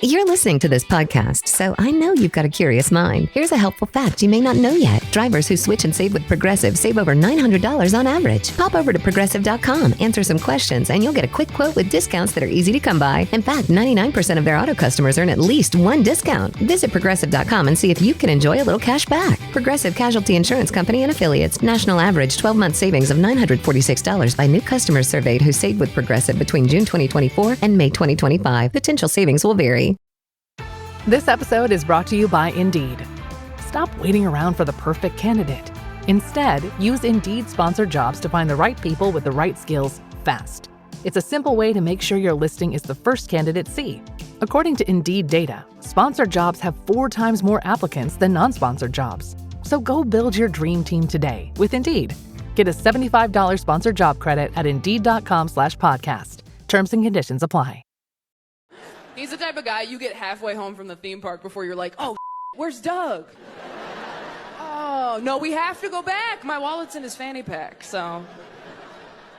You're listening to this podcast, so I know you've got a curious mind. Here's a helpful fact you may not know yet. Drivers who switch and save with Progressive save over $900 on average. Pop over to Progressive.com, answer some questions, and you'll get a quick quote with discounts that are easy to come by. In fact, 99% of their auto customers earn at least one discount. Visit Progressive.com and see if you can enjoy a little cash back. Progressive Casualty Insurance Company and Affiliates. National average 12-month savings of $946 by new customers surveyed who saved with Progressive between June 2024 and May 2025. Potential savings will vary. This episode is brought to you by Indeed. Stop waiting around for the perfect candidate. Instead, use Indeed sponsored jobs to find the right people with the right skills fast. It's a simple way to make sure your listing is the first candidates see. According to Indeed data, sponsored jobs have 4 times more applicants than non-sponsored jobs. So go build your dream team today with Indeed. Get a $75 sponsored job credit at Indeed.com/podcast. Terms and conditions apply. He's the type of guy you get halfway home from the theme park before you're like, oh, where's Doug? Oh, no, we have to go back. My wallet's in his fanny pack, so.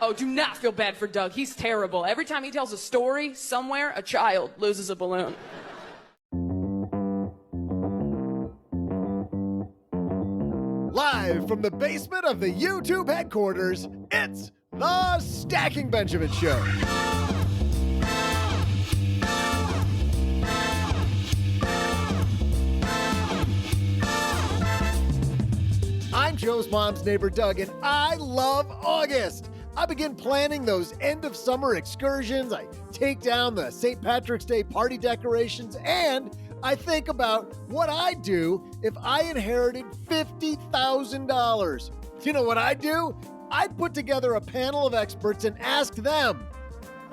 Oh, do not feel bad for Doug. He's terrible. Every time he tells a story, somewhere, a child loses a balloon. Live from the basement of the YouTube headquarters, it's the Stacking Benjamin Show. I'm Joe's mom's neighbor, Doug, and I love August. I begin planning those end-of-summer excursions. I take down the St. Patrick's Day party decorations, and I think about what I'd do if I inherited $50,000. You know what I'd do? I'd put together a panel of experts and ask them.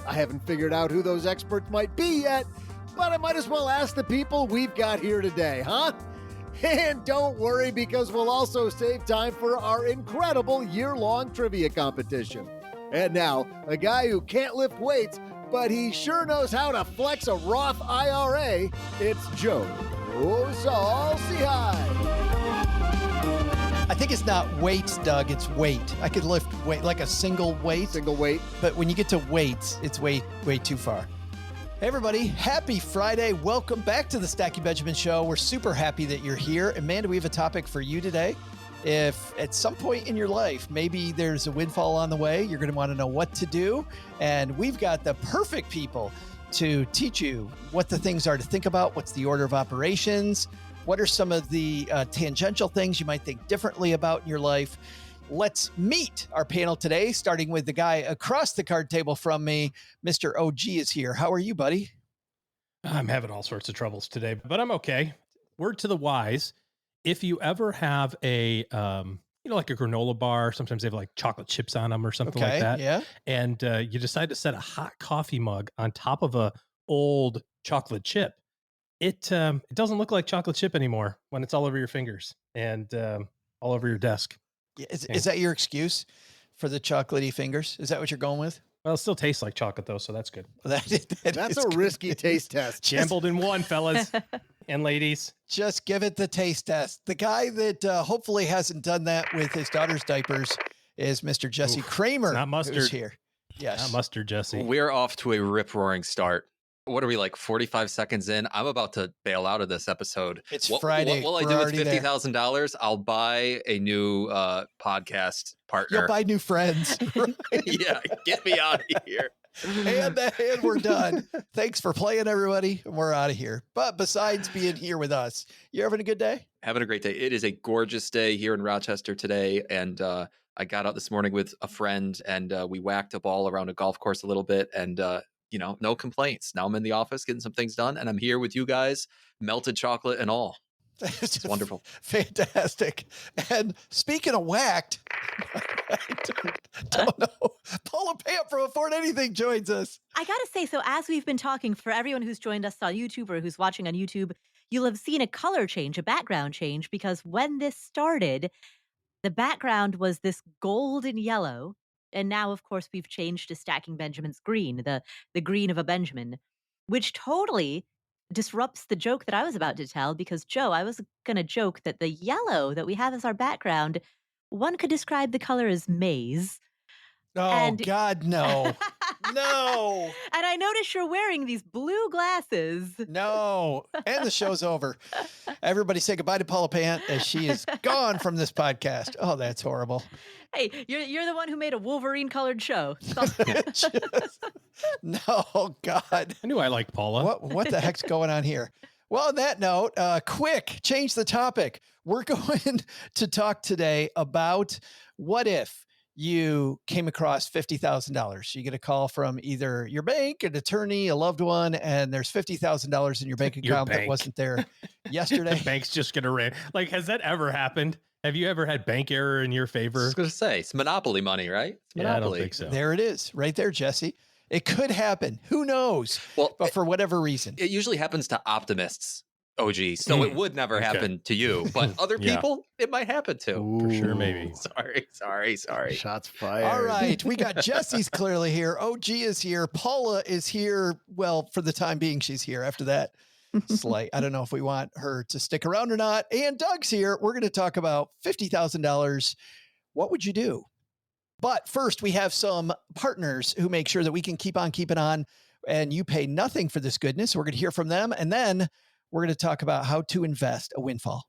I haven't figured out who those experts might be yet, but I might as well ask the people we've got here today, huh? And don't worry, because we'll also save time for our incredible year-long trivia competition. And now, a guy who can't lift weights, but he sure knows how to flex a Roth IRA, it's Joe Saul-Sehy. I think it's not weights, Doug, it's weight. I could lift weight, like a single weight. Single weight. But when you get to weights, it's way too far. Hey everybody, happy Friday. Welcome back to the Stacking Benjamin Show. We're super happy that you're here. And man, do we have a topic for you today. If at some point in your life, maybe there's a windfall on the way, you're going to want to know what to do. And we've got the perfect people to teach you what the things are to think about, what's the order of operations, what are some of the tangential things you might think differently about in your life. Let's meet our panel today, starting with the guy across the card table from me. Mr. OG is here. How are you, buddy? I'm having all sorts of troubles today, but I'm okay. Word to the wise, if you ever have a, like a granola bar, sometimes they have like chocolate chips on them or something like that. Yeah. And you decide to set a hot coffee mug on top of a old chocolate chip. It doesn't look like chocolate chip anymore when it's all over your fingers and all over your desk. Is that your excuse for the chocolatey fingers? Is that what you're going with? Well, it still tastes like chocolate though, so that's good. That's a risky taste test. Gambled in one, fellas and ladies. Just give it the taste test. The guy that hopefully hasn't done that with his daughter's diapers is Mr. Jesse Cramer. Not mustard. Who's here. Yes. Not mustard, Jesse. We're off to a rip-roaring start. What are we, like 45 seconds in? I'm about to bail out of this episode. It's Friday. What will I do with $50,000? I'll buy a new podcast partner. You'll buy new friends. Yeah, get me out of here. And we're done. Thanks for playing, everybody. We're out of here. But besides being here with us, you having a good day? Having a great day. It is a gorgeous day here in Rochester today. And I got out this morning with a friend and we whacked a ball around a golf course a little bit and no complaints. Now I'm in the office getting some things done and I'm here with you guys, melted chocolate and all. It's wonderful. Fantastic. And speaking of whacked, I don't know. Paula Pant from Afford Anything joins us. I got to say, so as we've been talking, for everyone who's joined us on YouTube or who's watching on YouTube, you'll have seen a color change, a background change, because when this started, the background was this golden yellow. And now, of course, we've changed to Stacking Benjamin's green, the green of a Benjamin, which totally disrupts the joke that I was about to tell. Because, Joe, I was going to joke that the yellow that we have as our background, one could describe the color as maize. Oh, And- God, no. No. And I notice you're wearing these blue glasses. No. And the show's over. Everybody say goodbye to Paula Pant as she is gone from this podcast. Oh, that's horrible. Hey, you're the one who made a Wolverine-colored show. No, God. I knew I liked Paula. What the heck's going on here? Well, on that note, quick, change the topic. We're going to talk today about what if you came across $50,000. You get a call from either your bank, an attorney, a loved one, and there's $50,000 in your bank account that wasn't there yesterday. The bank's just going to ran. Like, has that ever happened? Have you ever had bank error in your favor? I was going to say, it's Monopoly money, right? It's Yeah, Monopoly. I don't think so. There it is, right there, Jesse. It could happen. Who knows? Well, but for whatever reason. It usually happens to optimists, OG. So it would never happen to you. But other Yeah. people, it might happen to. For sure, maybe. Sorry. Shots fired. All right. We got Jesse's clearly here. OG is here. Paula is here. Well, for the time being, she's here. After that, slight. I don't know if we want her to stick around or not. And Doug's here. We're going to talk about $50,000. What would you do? But first, we have some partners who make sure that we can keep on keeping on, and you pay nothing for this goodness. We're going to hear from them, and then we're going to talk about how to invest a windfall.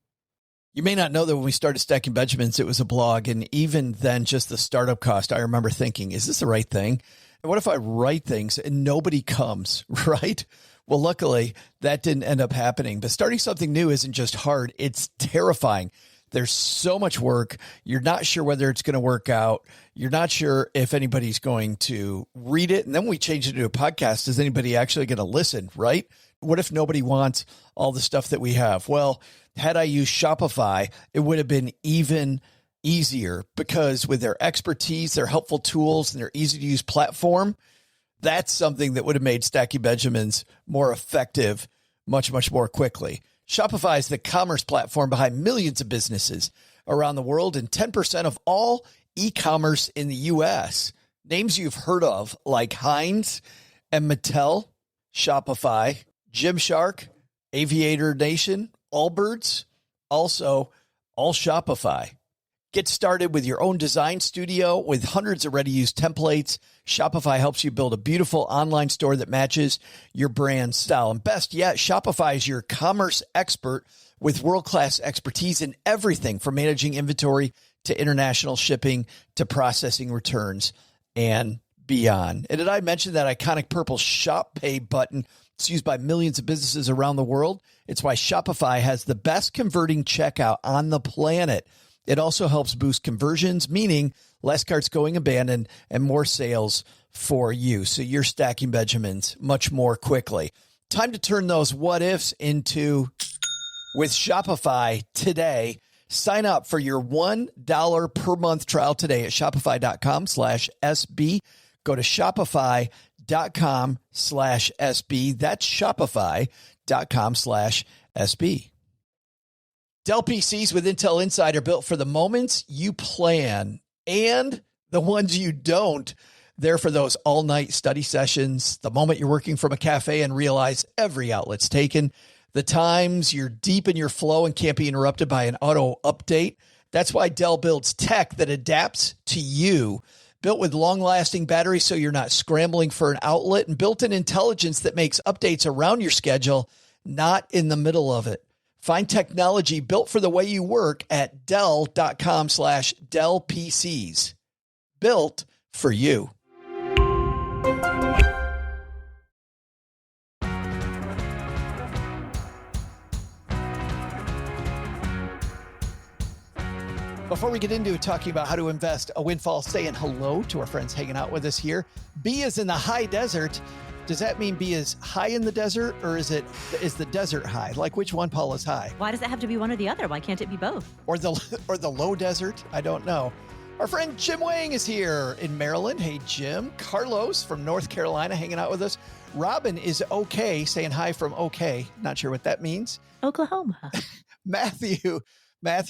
You may not know that when we started Stacking Benjamins, it was a blog, and even then, just the startup cost, I remember thinking, is this the right thing? And what if I write things and nobody comes, right? Well, luckily, that didn't end up happening. But starting something new isn't just hard. It's terrifying. There's so much work. You're not sure whether it's going to work out. You're not sure if anybody's going to read it. And then we change it to a podcast. Is anybody actually going to listen, right? What if nobody wants all the stuff that we have? Well, had I used Shopify, it would have been even easier because with their expertise, their helpful tools, and their easy to use platform, that's something that would have made Stacking Benjamins more effective much, much more quickly. Shopify is the commerce platform behind millions of businesses around the world and 10% of all e-commerce in the U.S. Names you've heard of like Heinz and Mattel, Shopify, Gymshark, Aviator Nation, Allbirds, also all Shopify. Get started with your own design studio with hundreds of ready-to-use templates. Shopify helps you build a beautiful online store that matches your brand style. And best yet, Shopify is your commerce expert with world-class expertise in everything from managing inventory to international shipping to processing returns and beyond. And did I mention that iconic purple Shop Pay button? It's used by millions of businesses around the world. It's why Shopify has the best converting checkout on the planet. It also helps boost conversions, meaning less carts going abandoned and more sales for you. So you're stacking Benjamins much more quickly. Time to turn those what ifs into with Shopify today. Sign up for your $1 per month trial today at shopify.com/SB. Go to shopify.com/SB. That's shopify.com/SB. Dell PCs with Intel Inside are built for the moments you plan and the ones you don't. They're for those all-night study sessions, the moment you're working from a cafe and realize every outlet's taken, the times you're deep in your flow and can't be interrupted by an auto update. That's why Dell builds tech that adapts to you. Built with long-lasting batteries so you're not scrambling for an outlet, and built-in intelligence that makes updates around your schedule, not in the middle of it. Find technology built for the way you work at Dell.com/Dell PCs. Built for you. Before we get into talking about how to invest a windfall, saying hello to our friends hanging out with us here. B is in the high desert. Does that mean B is high in the desert, or is the desert high? Like, which one, Paul, is high? Why does it have to be one or the other? Why can't it be both? Or the low desert? I don't know. Our friend Jim Wang is here in Maryland. Hey, Jim. Carlos from North Carolina hanging out with us. Robin is okay, saying hi from okay. Not sure what that means. Oklahoma. Matthew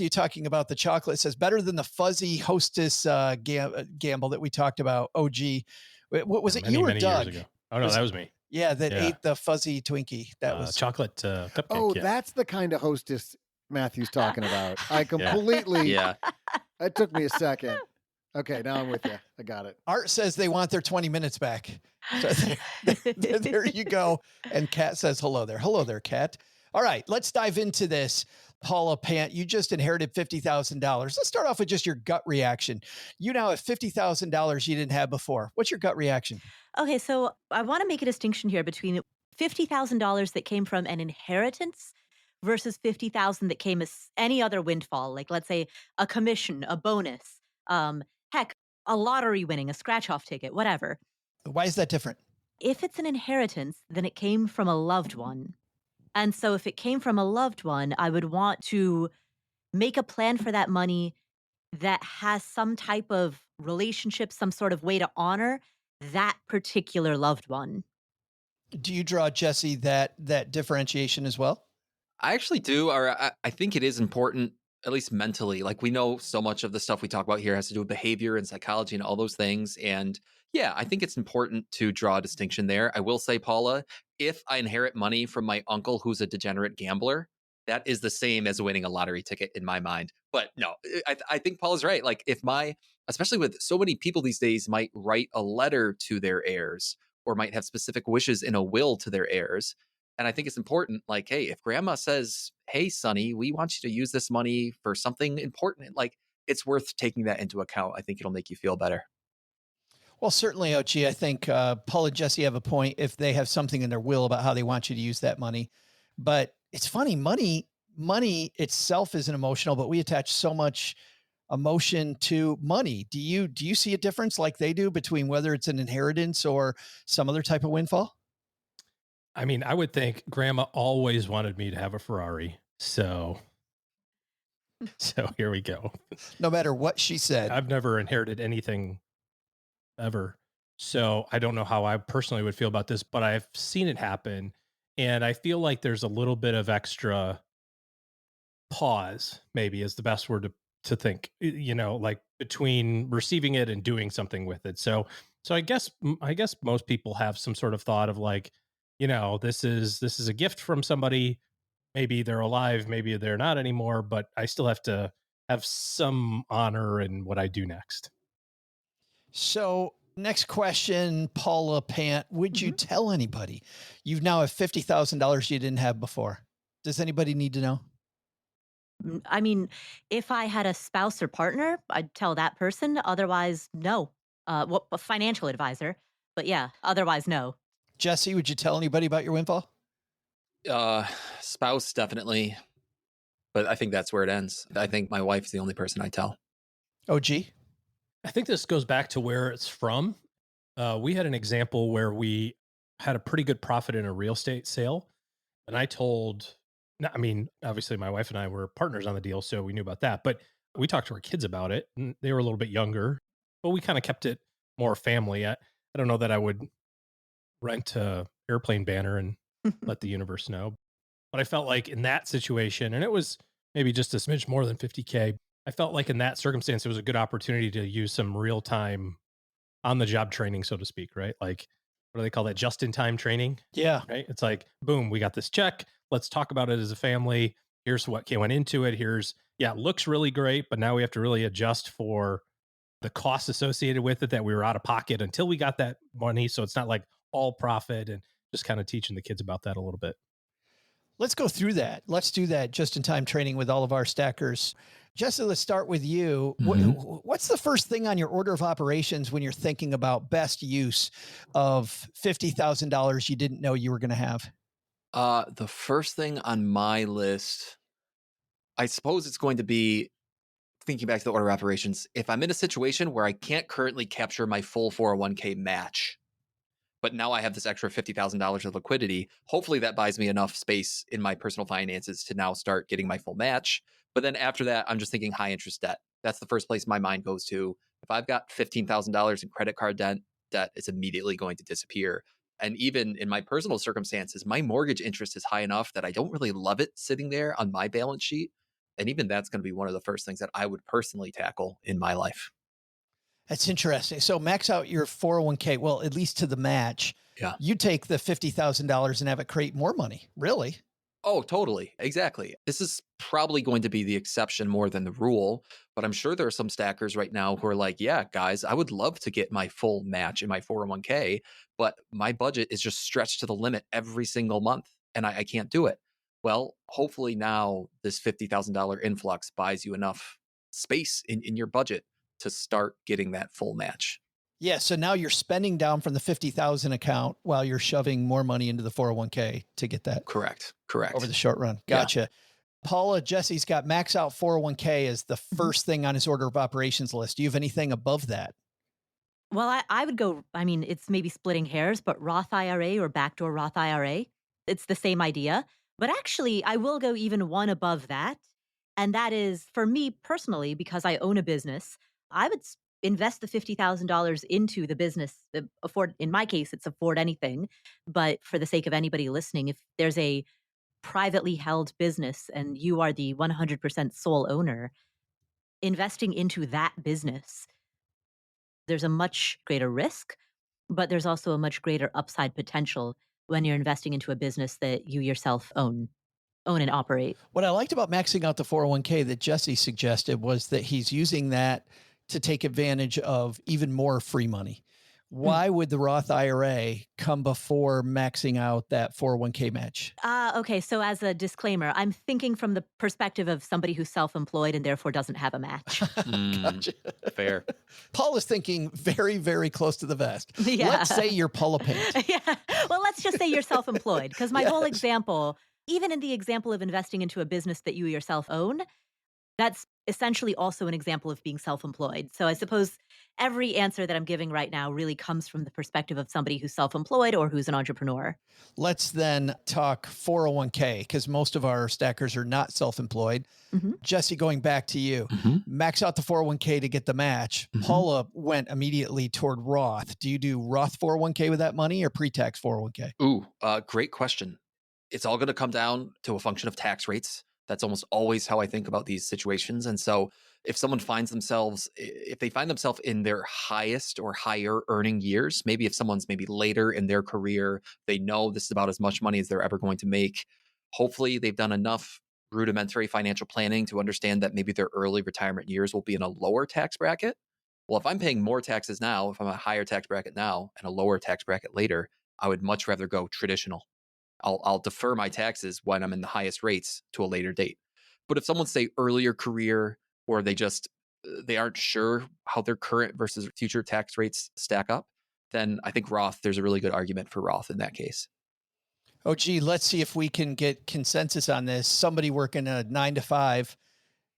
talking about the chocolate says better than the fuzzy Hostess gamble that we talked about. OG. What was it? Many, you or many Doug? years ago. Oh, no, that was me. Yeah, that ate the fuzzy Twinkie. That was chocolate cupcake. Oh, yeah. that's the kind of Hostess Matthew's talking about. I completely. Yeah. It took me a second. Okay, now I'm with you. I got it. Art says they want their 20 minutes back. So there you go. And Kat says, hello there. Hello there, Kat. All right, let's dive into this. Paula Pant, you just inherited $50,000. Let's start off with just your gut reaction. You now have $50,000 you didn't have before. What's your gut reaction? Okay, so I want to make a distinction here between $50,000 that came from an inheritance versus 50,000 that came as any other windfall, like let's say a commission, a bonus, heck, a lottery winning, a scratch off ticket, whatever. Why is that different? If it's an inheritance, then it came from a loved one. And so if it came from a loved one, I would want to make a plan for that money that has some type of relationship, some sort of way to honor that particular loved one. Do you draw, Jesse, that differentiation as well? I actually do, or I think it is important, at least mentally. Like, we know so much of the stuff we talk about here has to do with behavior and psychology and all those things. And yeah, I think it's important to draw a distinction there. I will say, Paula, if I inherit money from my uncle who's a degenerate gambler, that is the same as winning a lottery ticket in my mind. But no, I think Paula's right. Like, especially with so many people these days might write a letter to their heirs or might have specific wishes in a will to their heirs. And I think it's important, like, hey, if grandma says, hey, Sonny, we want you to use this money for something important, like, it's worth taking that into account. I think it'll make you feel better. Well, certainly, Ochi, I think Paul and Jesse have a point if they have something in their will about how they want you to use that money. But it's funny, money itself isn't emotional, but we attach so much emotion to money. Do you see a difference like they do between whether it's an inheritance or some other type of windfall? I mean, I would think grandma always wanted me to have a Ferrari. So here we go. No matter what she said. I've never inherited anything ever. So I don't know how I personally would feel about this, but I've seen it happen. And I feel like there's a little bit of extra pause, maybe is the best word to think, like between receiving it and doing something with it. So I guess most people have some sort of thought of like, this is a gift from somebody. Maybe they're alive, maybe they're not anymore, but I still have to have some honor in what I do next. So next question, Paula Pant, would you tell anybody? You've now have $50,000 you didn't have before. Does anybody need to know? I mean, if I had a spouse or partner, I'd tell that person. Otherwise, no. A financial advisor. But yeah, otherwise, no. Jesse, would you tell anybody about your windfall? Spouse, definitely. But I think that's where it ends. I think my wife's the only person I tell. OG? I think this goes back to where it's from. We had an example where we had a pretty good profit in a real estate sale. And obviously my wife and I were partners on the deal, so we knew about that. But we talked to our kids about it, and they were a little bit younger, but we kind of kept it more family. I don't know that I would rent a airplane banner and let the universe know. But I felt like in that situation, and it was maybe just a smidge more than 50K, I felt like in that circumstance, it was a good opportunity to use some real-time on-the-job training, so to speak, right? Like, what do they call that? Just-in-time training? Yeah. Right? It's like, boom, we got this check. Let's talk about it as a family. Here's what went into it. It looks really great, but now we have to really adjust for the costs associated with it that we were out of pocket until we got that money. So it's not like all profit, and just kind of teaching the kids about that a little bit. Let's go through that. Let's do that just-in-time training with all of our stackers. Jesse, let's start with you. What's the first thing on your order of operations when you're thinking about best use of $50,000 you didn't know you were going to have? The first thing on my list, I suppose it's going to be thinking back to the order of operations. If I'm in a situation where I can't currently capture my full 401k match, but now I have this extra $50,000 of liquidity, hopefully that buys me enough space in my personal finances to now start getting my full match. But then after that, I'm just thinking high interest debt. That's the first place my mind goes to. If I've got $15,000 in credit card debt, it's immediately going to disappear. And even in my personal circumstances, my mortgage interest is high enough that I don't really love it sitting there on my balance sheet. And even that's going to be one of the first things that I would personally tackle in my life. That's interesting. So max out your 401k, well, at least to the match. Yeah. You take the $50,000 and have it create more money, really? Oh, totally. Exactly. This is probably going to be the exception more than the rule, but I'm sure there are some stackers right now who are like, yeah, guys, I would love to get my full match in my 401k, but my budget is just stretched to the limit every single month and I can't do it. Well, hopefully now this $50,000 influx buys you enough space in your budget to start getting that full match. Yeah. So now you're spending down from the 50,000 account while you're shoving more money into the 401k to get that Correct. over the short run. Gotcha. Paula, Jesse's got max out 401k as the first thing on his order of operations list. Do you have anything above that? Well, I would go, I mean, it's maybe splitting hairs, but Roth IRA or backdoor Roth IRA, it's the same idea. But actually, I will go even one above that. And that is for me personally, because I own a business, I would invest the $50,000 into the business. Afford, in my case, it's afford anything. But for the sake of anybody listening, if there's a privately held business and you are the 100% sole owner, investing into that business, there's a much greater risk, but there's also a much greater upside potential when you're investing into a business that you yourself own and operate. What I liked about maxing out the 401k that Jesse suggested was that he's using that to take advantage of even more free money. Why would the Roth IRA come before maxing out that 401k match? Okay. So as a disclaimer, I'm thinking from the perspective of somebody who's self-employed and therefore doesn't have a match. Gotcha. Fair. Paul is thinking very, very close to the vest. Yeah. Let's say you're Paula Pant. Yeah. Well, let's just say you're self-employed, because my whole example, even in the example of investing into a business that you yourself own, that's essentially also an example of being self-employed. So I suppose every answer that I'm giving right now really comes from the perspective of somebody who's self-employed or who's an entrepreneur. Let's then talk 401k, because most of our stackers are not self-employed. Jesse, going back to you, max out the 401k to get the match. Paula went immediately toward Roth. Do you do Roth 401k with that money or pre-tax 401k? Ooh, great question. It's all going to come down to a function of tax rates. That's almost always how I think about these situations. And so if someone finds themselves, if they find themselves in their highest or higher earning years, maybe if someone's maybe later in their career, they know this is about as much money as they're ever going to make. Hopefully they've done enough rudimentary financial planning to understand that maybe their early retirement years will be in a lower tax bracket. Well, if I'm paying more taxes now, if I'm a higher tax bracket now and a lower tax bracket later, I would much rather go traditional. I'll defer my taxes when I'm in the highest rates to a later date. But if someone's say earlier career, or they aren't sure how their current versus future tax rates stack up, then I think Roth, there's a really good argument for Roth in that case. Oh, gee, let's see if we can get consensus on this. Somebody working a 9 to 5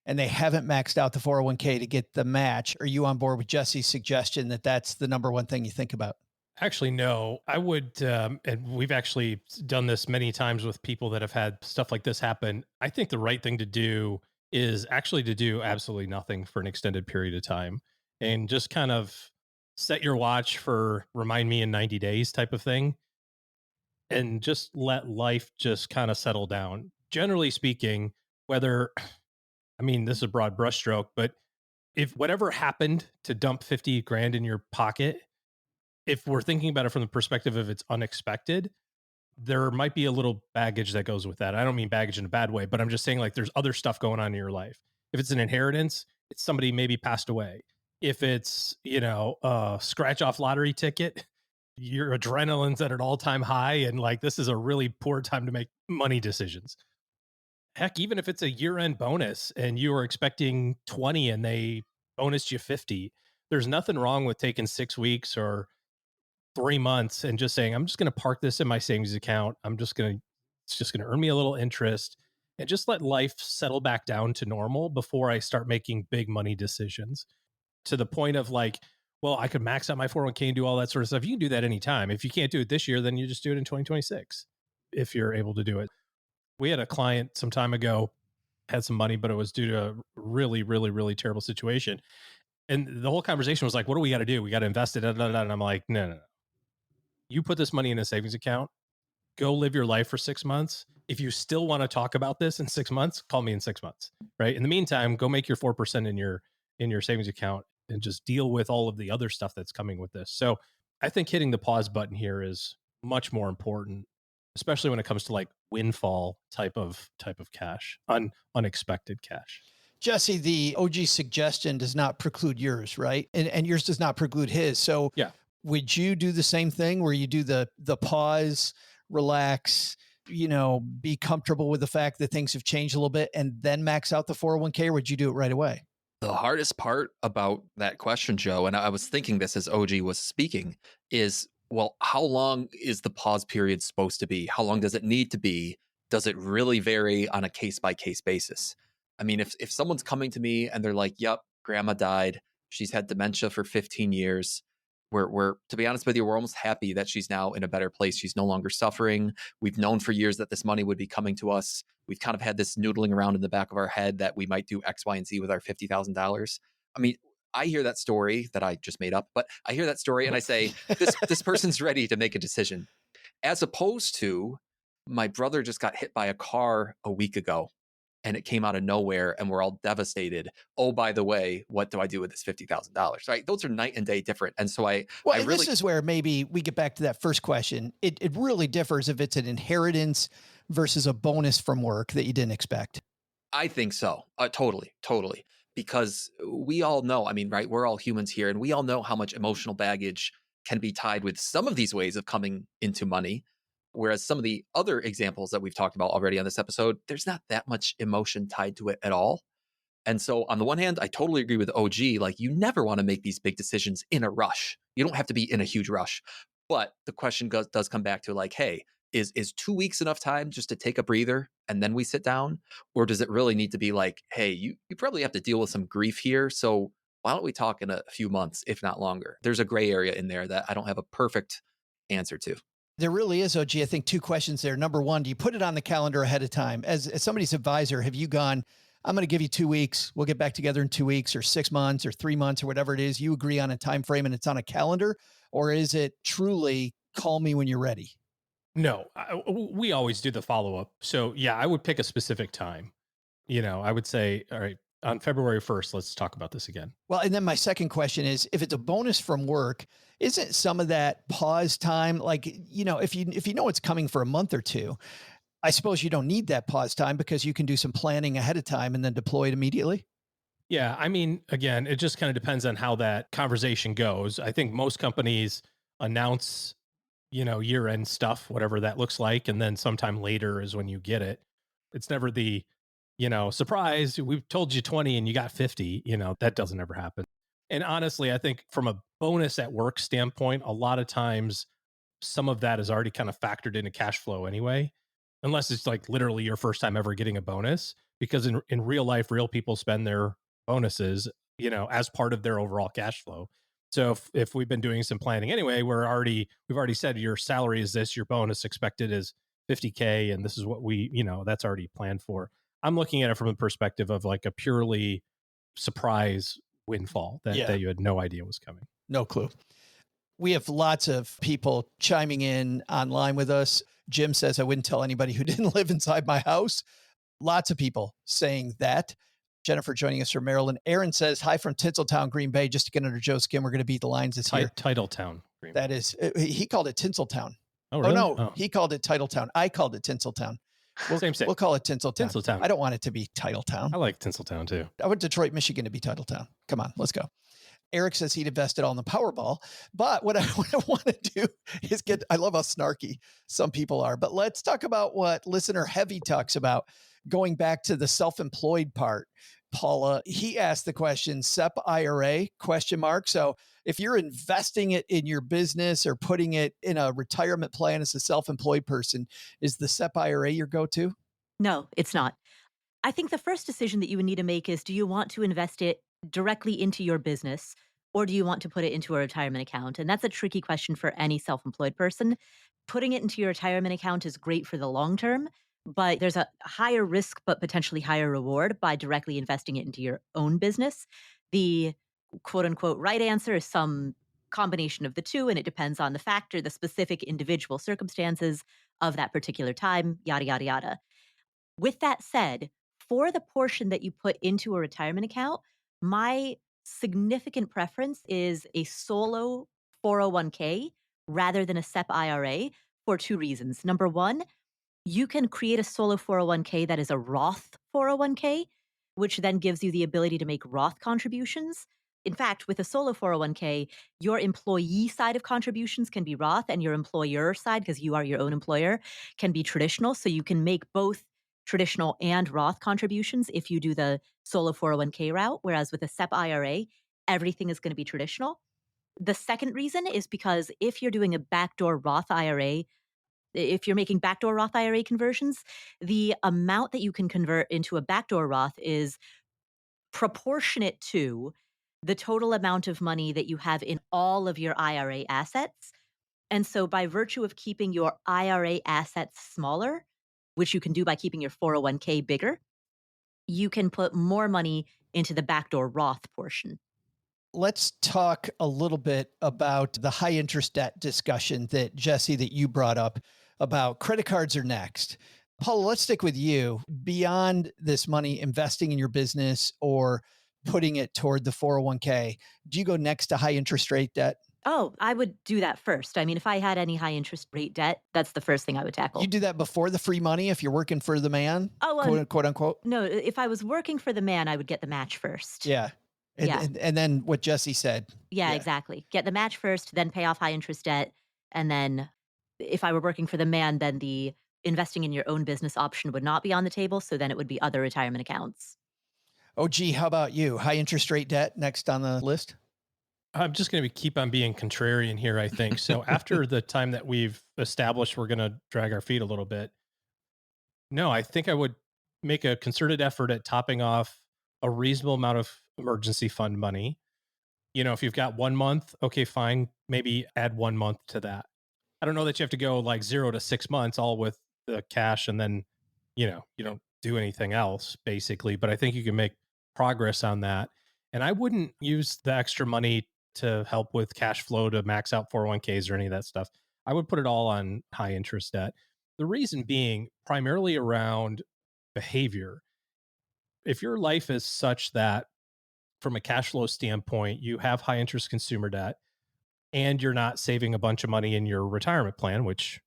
and they haven't maxed out the 401k to get the match. Are you on board with Jesse's suggestion that that's the number one thing you think about? Actually, no, I would, and we've actually done this many times with people that have had stuff like this happen. I think the right thing to do is actually to do absolutely nothing for an extended period of time and just kind of set your watch for remind me in 90 days type of thing. And just let life just kind of settle down. Generally speaking, whether, I mean, this is a broad brushstroke, but if whatever happened to dump 50 grand in your pocket, if we're thinking about it from the perspective of it's unexpected, there might be a little baggage that goes with that. I don't mean baggage in a bad way, but I'm just saying like there's other stuff going on in your life. If it's an inheritance, it's somebody maybe passed away. If it's, a scratch off lottery ticket, your adrenaline's at an all-time high and like this is a really poor time to make money decisions. Heck, even if it's a year-end bonus and you were expecting 20 and they bonused you 50, there's nothing wrong with taking 6 weeks or 3 months and just saying, I'm just going to park this in my savings account. It's just going to earn me a little interest and just let life settle back down to normal before I start making big money decisions, to the point of like, well, I could max out my 401k and do all that sort of stuff. You can do that anytime. If you can't do it this year, then you just do it in 2026 if you're able to do it. We had a client some time ago, had some money, but it was due to a really, really, really terrible situation. And the whole conversation was like, what do we got to do? We got to invest it. And I'm like, no. You put this money in a savings account, go live your life for 6 months. If you still want to talk about this in 6 months, call me in 6 months, right? In the meantime, go make your 4% in your savings account and just deal with all of the other stuff that's coming with this. So I think hitting the pause button here is much more important especially when it comes to like windfall type of cash, unexpected cash. Jesse, the OG suggestion does not preclude yours, right? And yours does not preclude his. So Yeah. would you do the same thing where you do the pause, relax, be comfortable with the fact that things have changed a little bit and then max out the 401k, or would you do it right away? The hardest part about that question, Joe, and I was thinking this as OG was speaking, is, well, how long is the pause period supposed to be? How long does it need to be? Does it really vary on a case by case basis? I mean, if someone's coming to me and they're like, yep, grandma died, she's had dementia for 15 years. We're to be honest with you, we're almost happy that she's now in a better place. She's no longer suffering. We've known for years that this money would be coming to us. We've kind of had this noodling around in the back of our head that we might do X, Y, and Z with our $50,000. I mean, I hear that story that I just made up, but I hear that story and I say, this person's ready to make a decision. As opposed to, my brother just got hit by a car a week ago and it came out of nowhere and we're all devastated. Oh, by the way, what do I do with this $50,000? Right? Those are night and day different. And so this is where maybe we get back to that first question. It really differs if it's an inheritance versus a bonus from work that you didn't expect. I think so. Totally. Because we all know, I mean, right, we're all humans here and we all know how much emotional baggage can be tied with some of these ways of coming into money. Whereas some of the other examples that we've talked about already on this episode, there's not that much emotion tied to it at all. And so on the one hand, I totally agree with OG. Like, you never want to make these big decisions in a rush. You don't have to be in a huge rush. But the question does come back to like, hey, is 2 weeks enough time just to take a breather and then we sit down? Or does it really need to be like, hey, you probably have to deal with some grief here. So why don't we talk in a few months, if not longer? There's a gray area in there that I don't have a perfect answer to. There really is, OG. I think 2 questions there. Number one, do you put it on the calendar ahead of time? As somebody's advisor, have you gone, I'm going to give you 2 weeks. We'll get back together in 2 weeks or 6 months or 3 months or whatever it is. You agree on a time frame and it's on a calendar? Or is it truly call me when you're ready? No, we always do the follow-up. So yeah, I would pick a specific time. I would say, all right, on February 1st, let's talk about this again. Well, and then my second question is, if it's a bonus from work, isn't some of that pause time, like, if you know it's coming for a month or two, I suppose you don't need that pause time because you can do some planning ahead of time and then deploy it immediately? Yeah, I mean, again, it just kind of depends on how that conversation goes. I think most companies announce, year-end stuff, whatever that looks like, and then sometime later is when you get it. It's never the surprise, we've told you 20 and you got 50, that doesn't ever happen. And honestly, I think from a bonus at work standpoint, a lot of times some of that is already kind of factored into cash flow anyway, unless it's like literally your first time ever getting a bonus, because in real life, real people spend their bonuses, as part of their overall cash flow. So if we've been doing some planning anyway, we've already said your salary is this, your bonus expected is 50K, and this is what that's already planned for. I'm looking at it from the perspective of like a purely surprise windfall that you had no idea was coming. No clue. We have lots of people chiming in online with us. Jim says, I wouldn't tell anybody who didn't live inside my house. Lots of people saying that. Jennifer joining us from Maryland. Aaron says, hi from Tinseltown, Green Bay. Just to get under Joe's skin, we're going to beat the Lions this year. Titletown. Green Bay. That is, he called it Tinseltown. Oh, really? Oh, no, he called it Titletown. I called it Tinseltown. Same. We'll call it Tinseltown. Tinseltown. I don't want it to be Titletown. I like Tinseltown too. I want Detroit, Michigan to be Titletown. Come on, let's go. Eric says he'd invest it all in the Powerball. But what I want to do is I love how snarky some people are, but let's talk about what listener Heavy talks about, going back to the self-employed part. Paula, he asked the question, SEP IRA, ? So if you're investing it in your business or putting it in a retirement plan as a self-employed person, is the SEP IRA your go-to? No, it's not. I think the first decision that you would need to make is, do you want to invest it directly into your business, or do you want to put it into a retirement account? And that's a tricky question for any self-employed person. Putting it into your retirement account is great for the long term, but there's a higher risk but potentially higher reward by directly investing it into your own business. The quote unquote right answer is some combination of the two, and it depends on the factor, the specific individual circumstances of that particular time, yada, yada, yada. With that said, for the portion that you put into a retirement account, my significant preference is a solo 401k rather than a SEP IRA, for two reasons. Number one, you can create a solo 401k that is a Roth 401k, which then gives you the ability to make Roth contributions. In fact, with a solo 401k, your employee side of contributions can be Roth and your employer side, because you are your own employer, can be traditional. So you can make both traditional and Roth contributions if you do the solo 401k route. Whereas with a SEP IRA, everything is going to be traditional. The second reason is because if you're doing a backdoor Roth IRA, if you're making backdoor Roth IRA conversions, the amount that you can convert into a backdoor Roth is proportionate to the total amount of money that you have in all of your IRA assets. And so by virtue of keeping your IRA assets smaller, which you can do by keeping your 401k bigger, you can put more money into the backdoor Roth portion. Let's talk a little bit about the high interest debt discussion that Jesse, that you brought up about credit cards are next. Paula, let's stick with you. Beyond this money investing in your business or putting it toward the 401k, do you go next to high interest rate debt? Oh, I would do that first. I mean, if I had any high interest rate debt, that's the first thing I would tackle. You do that before the free money if you're working for the man? Quote unquote? No, if I was working for the man, I would get the match first. Yeah. And then what Jesse said. Yeah, exactly. Get the match first, then pay off high interest debt. And then if I were working for the man, then the investing in your own business option would not be on the table. So then it would be other retirement accounts. Oh, gee, how about you? High interest rate debt next on the list? I'm just going to keep on being contrarian here, I think. So after the time that we've established we're going to drag our feet a little bit, no, I think I would make a concerted effort at topping off a reasonable amount of emergency fund money. You know, if you've got 1 month, okay, fine. Maybe add 1 month to that. I don't know that you have to go like 0 to 6 months all with the cash and then, you know, you don't do anything else basically, but I think you can make progress on that. And I wouldn't use the extra money to help with cash flow to max out 401ks or any of that stuff. I would put it all on high interest debt. The reason being primarily around behavior. If your life is such that from a cash flow standpoint, you have high interest consumer debt and you're not saving a bunch of money in your retirement plan, which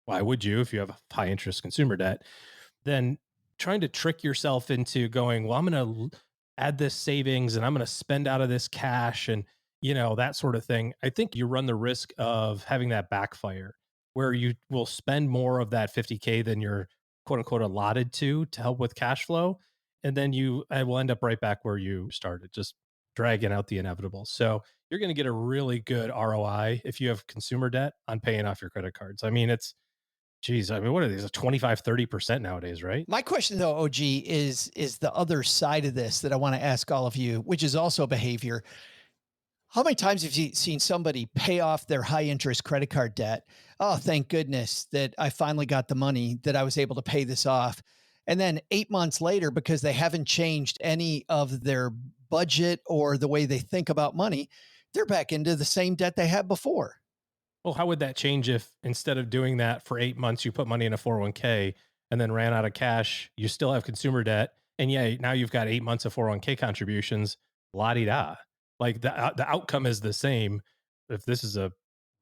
why would you if you have high interest consumer debt, then trying to trick yourself into going, well, I'm going to add this savings and I'm going to spend out of this cash and, you know, that sort of thing. I think you run the risk of having that backfire where you will spend more of that 50K than you're quote unquote allotted to help with cash flow. And then you will end up right back where you started, just dragging out the inevitable. So you're going to get a really good ROI if you have consumer debt on paying off your credit cards. I mean, what are these? 25, 30% nowadays, right? My question though, OG, is the other side of this that I want to ask all of you, which is also behavior. How many times have you seen somebody pay off their high interest credit card debt? Oh, thank goodness that I finally got the money that I was able to pay this off. And then 8 months later, because they haven't changed any of their budget or the way they think about money, they're back into the same debt they had before. Well, how would that change if instead of doing that for 8 months, you put money in a 401k and then ran out of cash, you still have consumer debt. And yeah, now you've got 8 months of 401k contributions, la-di-da. Like the outcome is the same. If this is a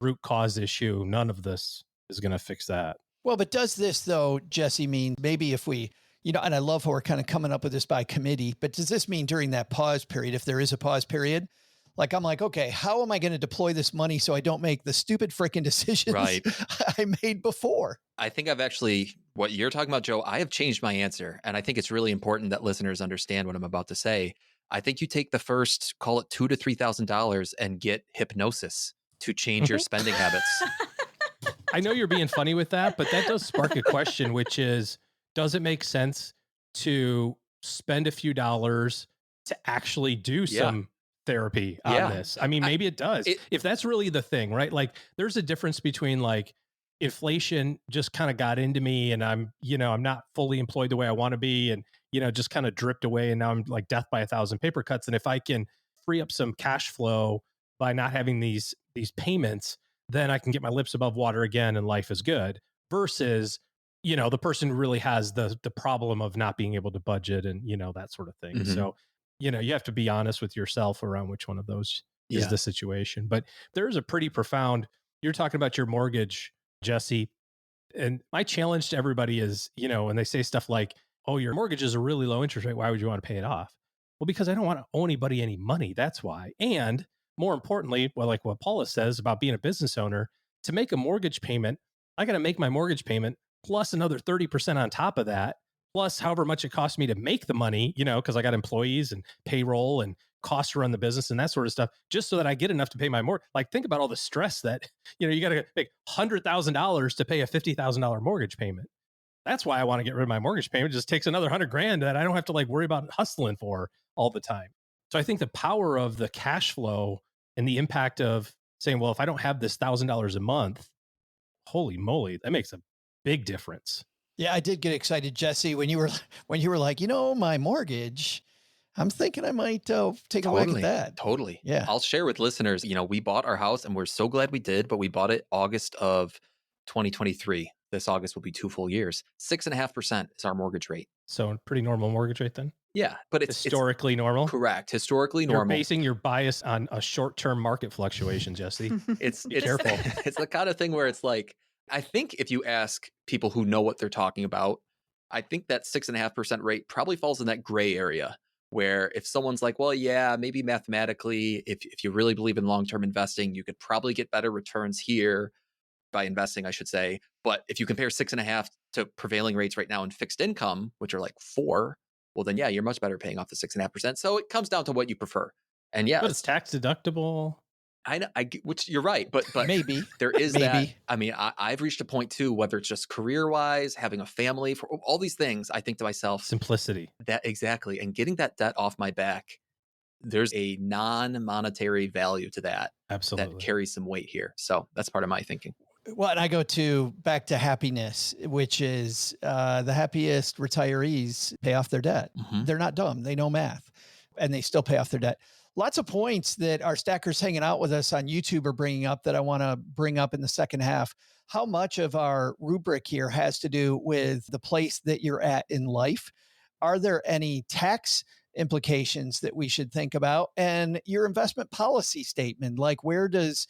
root cause issue, none of this is going to fix that. Well, but does this though, Jesse, mean maybe if we, and I love how we're kind of coming up with this by committee, but does this mean during that pause period, if there is a pause period, like I'm like, okay, how am I going to deploy this money so I don't make the stupid freaking decisions I made before? I think I've actually, what you're talking about, Joe, I have changed my answer. And I think it's really important that listeners understand what I'm about to say. I think you take the first, call it $2,000 to $3,000 and get hypnosis to change your spending habits. I know you're being funny with that, but that does spark a question, which is, does it make sense to spend a few dollars to actually do some therapy on this? I mean, maybe it does. If that's really the thing, right? Like there's a difference between like inflation just kind of got into me and I'm not fully employed the way I want to be and, just kind of dripped away. And now I'm like death by 1,000 paper cuts. And if I can free up some cash flow by not having these payments, then I can get my lips above water again and life is good versus, the person who really has the problem of not being able to budget and, that sort of thing. Mm-hmm. So, you have to be honest with yourself around which one of those is the situation. But there's a pretty profound, you're talking about your mortgage, Jesse. And my challenge to everybody is, when they say stuff like, oh, your mortgage is a really low interest rate, why would you want to pay it off? Well, because I don't want to owe anybody any money. That's why. And more importantly, well, like what Paula says about being a business owner, to make a mortgage payment, I got to make my mortgage payment plus another 30% on top of that, plus however much it costs me to make the money, because I got employees and payroll and costs to run the business and that sort of stuff, just so that I get enough to pay my mortgage. Like, think about all the stress that, you got to make $100,000 to pay a $50,000 mortgage payment. That's why I want to get rid of my mortgage payment. It just takes another $100,000 that I don't have to worry about hustling for all the time. So I think the power of the cash flow and the impact of saying, well, if I don't have this $1,000 a month, holy moly, that makes a big difference. Yeah, I did get excited, Jesse, when you were like, my mortgage, I'm thinking I might take a whack at that. Totally. Yeah. I'll share with listeners, we bought our house and we're so glad we did, but we bought it August of 2023. This August will be 2 full years. 6.5% is our mortgage rate. So a pretty normal mortgage rate then? Yeah, but it's historically normal. Correct. Historically You're normal. basing your bias on a short-term market fluctuation, Jesse. It's careful. It's the kind of thing where it's like, I think if you ask people who know what they're talking about, I think that 6.5% rate probably falls in that gray area where if someone's like, well, yeah, maybe mathematically, if you really believe in long-term investing, you could probably get better returns here by investing, I should say. But if you compare 6.5 to prevailing rates right now in fixed income, which are like 4, well, then, yeah, you're much better paying off the 6.5%. So it comes down to what you prefer. And yeah, but it's tax deductible. Which you're right, but maybe there is that. I mean, I've reached a point too, whether it's just career wise, having a family, for all these things, I think to myself, simplicity. That exactly, and getting that debt off my back. There's a non-monetary value to that. Absolutely, that carries some weight here. So that's part of my thinking. Well, and I go back to happiness, which is the happiest retirees pay off their debt. Mm-hmm. They're not dumb. They know math and they still pay off their debt. Lots of points that our stackers hanging out with us on YouTube are bringing up that I want to bring up in the second half. How much of our rubric here has to do with the place that you're at in life? Are there any tax implications that we should think about? And your investment policy statement, like where does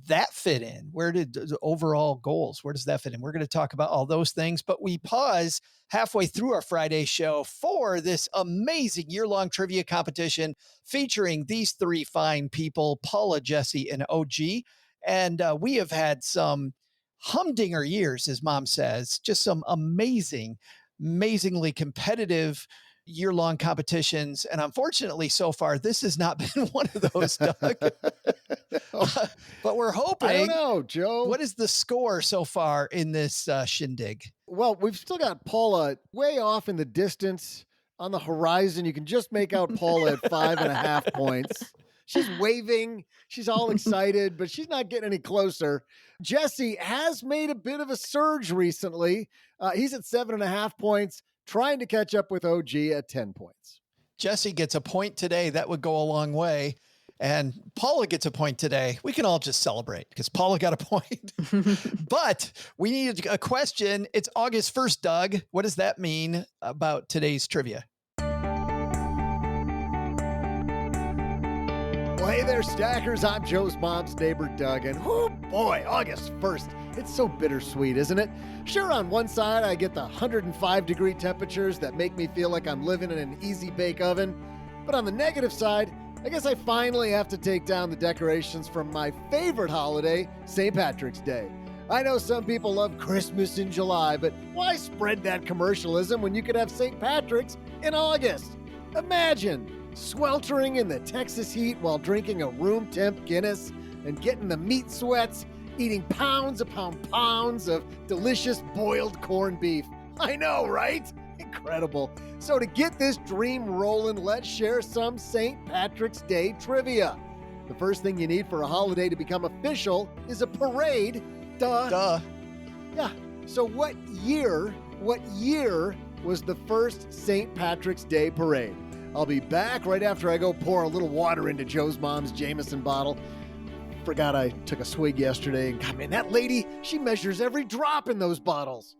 that fit in? Where did the overall goals, where does that fit in? We're going to talk about all those things, but we pause halfway through our Friday show for this amazing year-long trivia competition featuring these 3 fine people, Paula, Jesse, and OG. And we have had some humdinger years, as Mom says, just some amazingly competitive year-long competitions. And unfortunately, so far, this has not been one of those, Doug. But we're hoping. I don't know, Joe. What is the score so far in this shindig? Well, we've still got Paula way off in the distance on the horizon. You can just make out Paula at 5.5 points. She's waving. She's all excited, but she's not getting any closer. Jesse has made a bit of a surge recently. He's at 7.5 points, trying to catch up with OG at 10 points. Jesse gets a point today. That would go a long way. And Paula gets a point today. We can all just celebrate because Paula got a point. But we need a question. It's August 1st, Doug. What does that mean about today's trivia? Well, hey there, stackers. I'm Joe's mom's neighbor, Doug. And oh boy, August 1st. It's so bittersweet, isn't it? Sure, on one side, I get the 105-degree temperatures that make me feel like I'm living in an easy bake oven. But on the negative side, I guess I finally have to take down the decorations from my favorite holiday, St. Patrick's Day. I know some people love Christmas in July, but why spread that commercialism when you could have St. Patrick's in August? Imagine sweltering in the Texas heat while drinking a room temp Guinness and getting the meat sweats, eating pounds upon pounds of delicious boiled corned beef. I know, right? Incredible. So to get this dream rolling, let's share some St. Patrick's Day trivia. The first thing you need for a holiday to become official is a parade. Duh. Yeah. So what year was the first St. Patrick's Day parade? I'll be back right after I go pour a little water into Joe's mom's Jameson bottle. Forgot I took a swig yesterday, and God, man, that lady, she measures every drop in those bottles.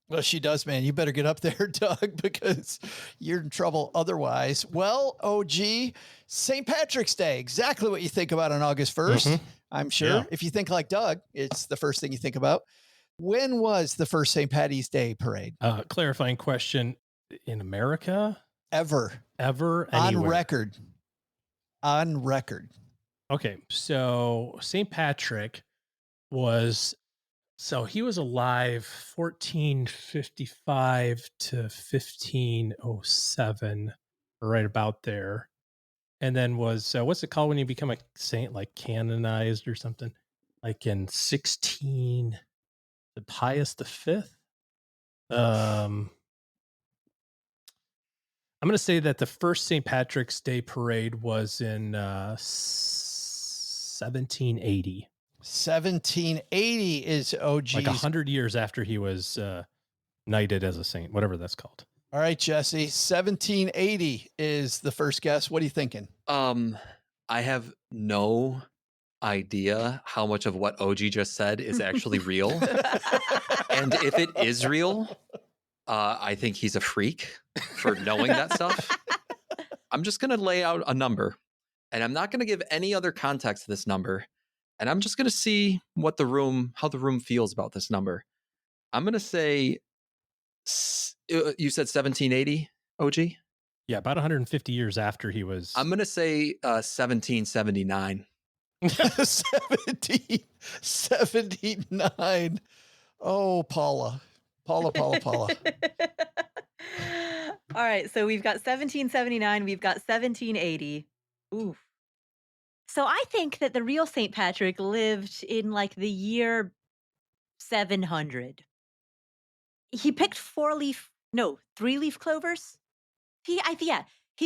Well, she does, man. You better get up there, Doug, because you're in trouble otherwise. Well, OG, St. Patrick's Day, exactly what you think about on August 1st, I'm sure. Yeah. If you think like Doug, it's the first thing you think about. When was the first St. Patty's Day parade? Clarifying question. In America? Ever. Anywhere? On record. Okay, so St. Patrick was, he was alive 1455 to 1507, right about there. And then was, what's it called when you become a saint, like canonized or something? Like in the Pius V? I'm going to say that the first St. Patrick's Day parade was in 1780. 1780 is OG. Like 100 years after he was knighted as a saint, whatever that's called. All right, Jesse. 1780 is the first guess. What are you thinking? I have no idea how much of what OG just said is actually real. And if it is real, I think he's a freak for knowing that stuff. I'm just going to lay out a number, and I'm not going to give any other context to this number. And I'm just going to see how the room feels about this number. I'm going to say, you said 1780, OG? Yeah, about 150 years after he was. I'm going to say 1779. 1779. Oh, Paula. All right, so we've got 1779, we've got 1780. Ooh. So I think that the real St. Patrick lived in like the year 700. He picked 3-leaf clovers. He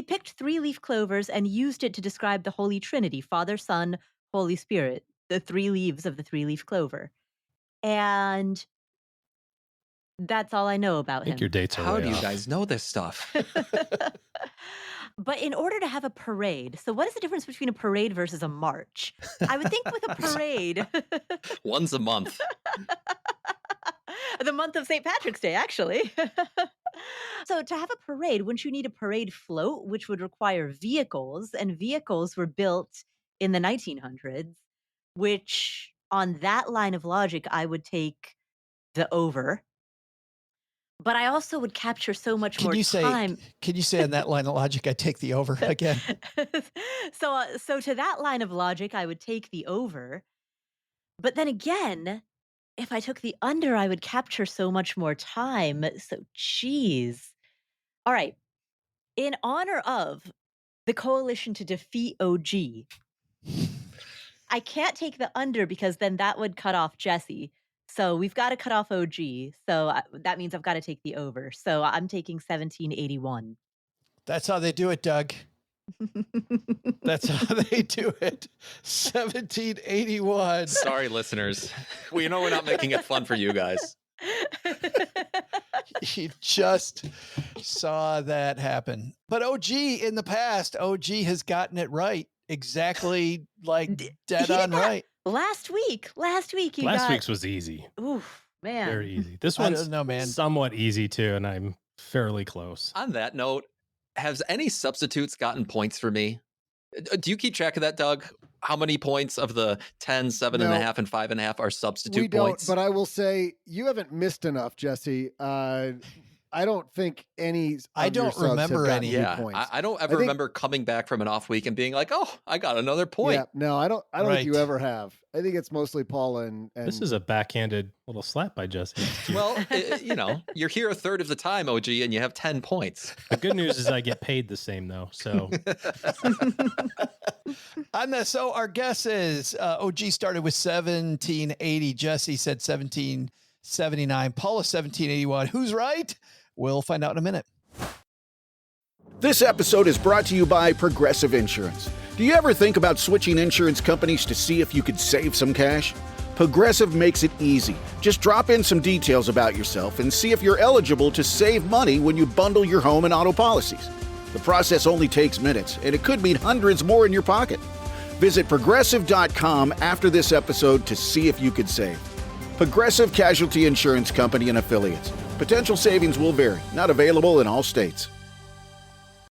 picked 3-leaf clovers and used it to describe the Holy Trinity, Father, Son, Holy Spirit, the 3 leaves of the 3-leaf clover. And that's all I know about him. I think your dates are How way do you off. guys know this stuff? But in order to have a parade, so what is the difference between a parade versus a march? I would think with a parade. Once a month. The month of St. Patrick's Day, actually. So to have a parade, wouldn't you need a parade float, which would require vehicles? And vehicles were built in the 1900s, which on that line of logic, I would take the over. But I also would capture so much more time. Can you say on that line of logic, I take the over again? So to that line of logic, I would take the over. But then again, if I took the under, I would capture so much more time. So, geez. All right. In honor of the coalition to defeat OG, I can't take the under because then that would cut off Jesse. So we've got to cut off OG. So that means I've got to take the over. So I'm taking 1781. That's how they do it, Doug. That's how they do it. 1781. Sorry, listeners. We know we're not making it fun for you guys. You just saw that happen. But OG in the past, OG has gotten it right. Exactly like dead on right. Last week's was easy. Oof, man. Very easy. This one's somewhat easy too, and I'm fairly close. On that note, has any substitutes gotten points for me? Do you keep track of that, Doug? How many points of the 10, 7.5, and 5.5 are substitute points? But I will say you haven't missed enough, Jesse. I don't think any. I don't remember any points. I don't ever remember coming back from an off week and being like, "Oh, I got another point." Yeah, no, I don't think you ever have. I think it's mostly Paula and this is a backhanded little slap by Jesse. Well, you're here a third of the time, OG, and you have 10 points. The good news is I get paid the same though. So, so our guess is OG started with 1780. Jesse said 1779. Paula 1781. Who's right? We'll find out in a minute. This episode is brought to you by Progressive Insurance. Do you ever think about switching insurance companies to see if you could save some cash? Progressive makes it easy. Just drop in some details about yourself and see if you're eligible to save money when you bundle your home and auto policies. The process only takes minutes, and it could mean hundreds more in your pocket. Visit Progressive.com after this episode to see if you could save. Progressive Casualty Insurance Company and Affiliates. Potential savings will vary. Not available in all states.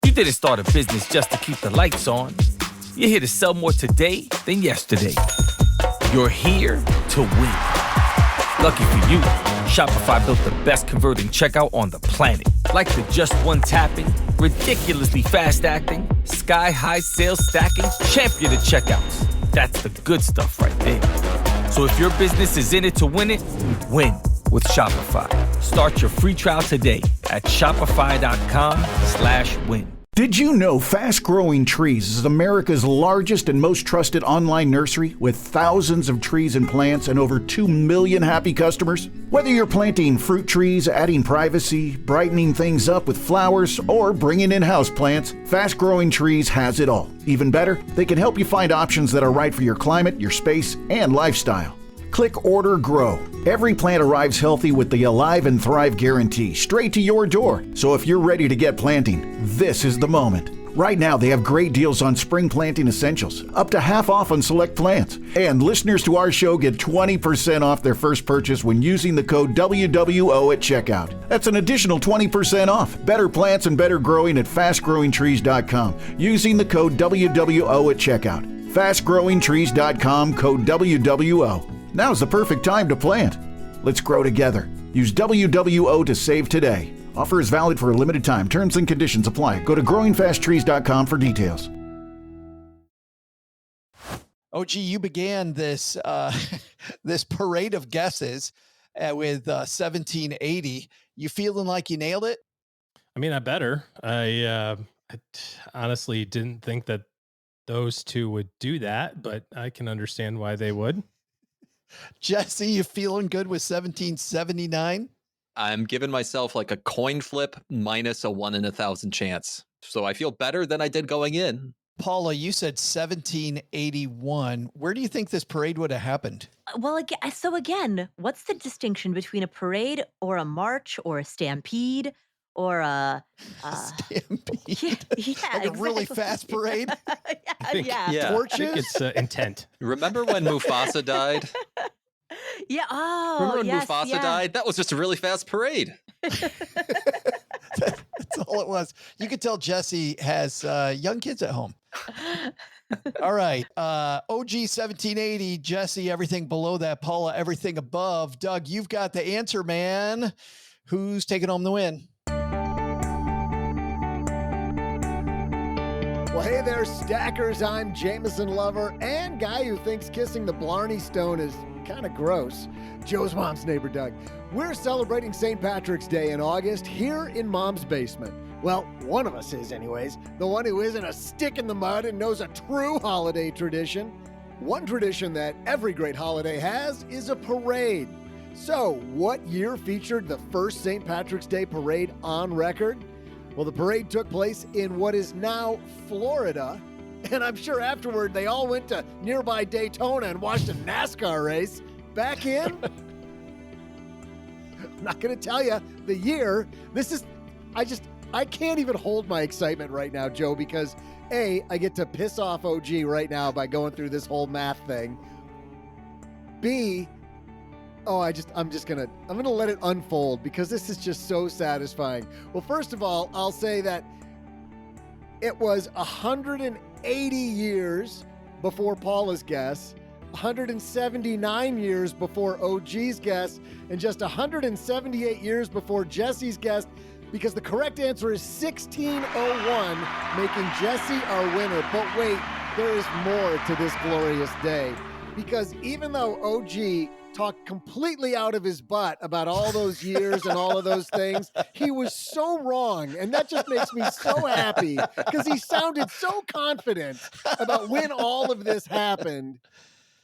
You didn't start a business just to keep the lights on. You're here to sell more today than yesterday. You're here to win. Lucky for you, Shopify built the best converting checkout on the planet. Like the just one tapping, ridiculously fast acting, sky-high sales stacking, champion of checkouts. That's the good stuff right there. So if your business is in it to win it, win with Shopify. Start your free trial today at shopify.com/win. Did you know Fast Growing Trees is America's largest and most trusted online nursery with thousands of trees and plants and over 2 million happy customers? Whether you're planting fruit trees, adding privacy, brightening things up with flowers, or bringing in house plants, Fast Growing Trees has it all. Even better, they can help you find options that are right for your climate, your space, and lifestyle. Click Order Grow. Every plant arrives healthy with the Alive and Thrive guarantee straight to your door. So if you're ready to get planting, this is the moment. Right now, they have great deals on spring planting essentials, up to half off on select plants. And listeners to our show get 20% off their first purchase when using the code WWO at checkout. That's an additional 20% off. Better plants and better growing at fastgrowingtrees.com using the code WWO at checkout. Fastgrowingtrees.com, code WWO. Now's the perfect time to plant. Let's grow together. Use WWO to save today. Offer is valid for a limited time. Terms and conditions apply. Go to growingfasttrees.com for details. OG, you began this this parade of guesses with 1780. You feeling like you nailed it? I mean, I better. I honestly didn't think that those two would do that, but I can understand why they would. Jesse, you feeling good with 1779? I'm giving myself like a coin flip minus a 1 in 1,000 chance. So I feel better than I did going in. Paula, you said 1781. Where do you think this parade would have happened? Well, again, what's the distinction between a parade or a march or a stampede or a stampede? Yeah, like a really fast parade? yeah. Torches? I think it's intent. Remember when Mufasa died? Yeah. Oh, Remember when yes, Mufasa died? That was just a really fast parade. That's all it was. You could tell Jesse has young kids at home. All right. OG 1780, Jesse, everything below that. Paula, everything above. Doug, you've got the answer, man. Who's taking home the win? Well, hey there, stackers. I'm Jameson lover and guy who thinks kissing the Blarney Stone is kind of gross. Joe's mom's neighbor, Doug. We're celebrating St. Patrick's Day in August here in Mom's basement. Well, one of us is anyways. The one who isn't a stick in the mud and knows a true holiday tradition. One tradition that every great holiday has is a parade. So, what year featured the first St. Patrick's Day parade on record? Well, the parade took place in what is now Florida, and I'm sure afterward they all went to nearby Daytona and watched a NASCAR race. Back in, I'm not going to tell you the year. I can't even hold my excitement right now, Joe, because A, I get to piss off OG right now by going through this whole math thing. B, I'm gonna let it unfold because this is just so satisfying. Well, first of all, I'll say that it was 180 years before Paula's guess, 179 years before OG's guess, and just 178 years before Jesse's guess, because the correct answer is 1601, making Jesse our winner. But wait, there is more to this glorious day, because even though OG talked completely out of his butt about all those years and all of those things, he was so wrong. And that just makes me so happy because he sounded so confident about when all of this happened.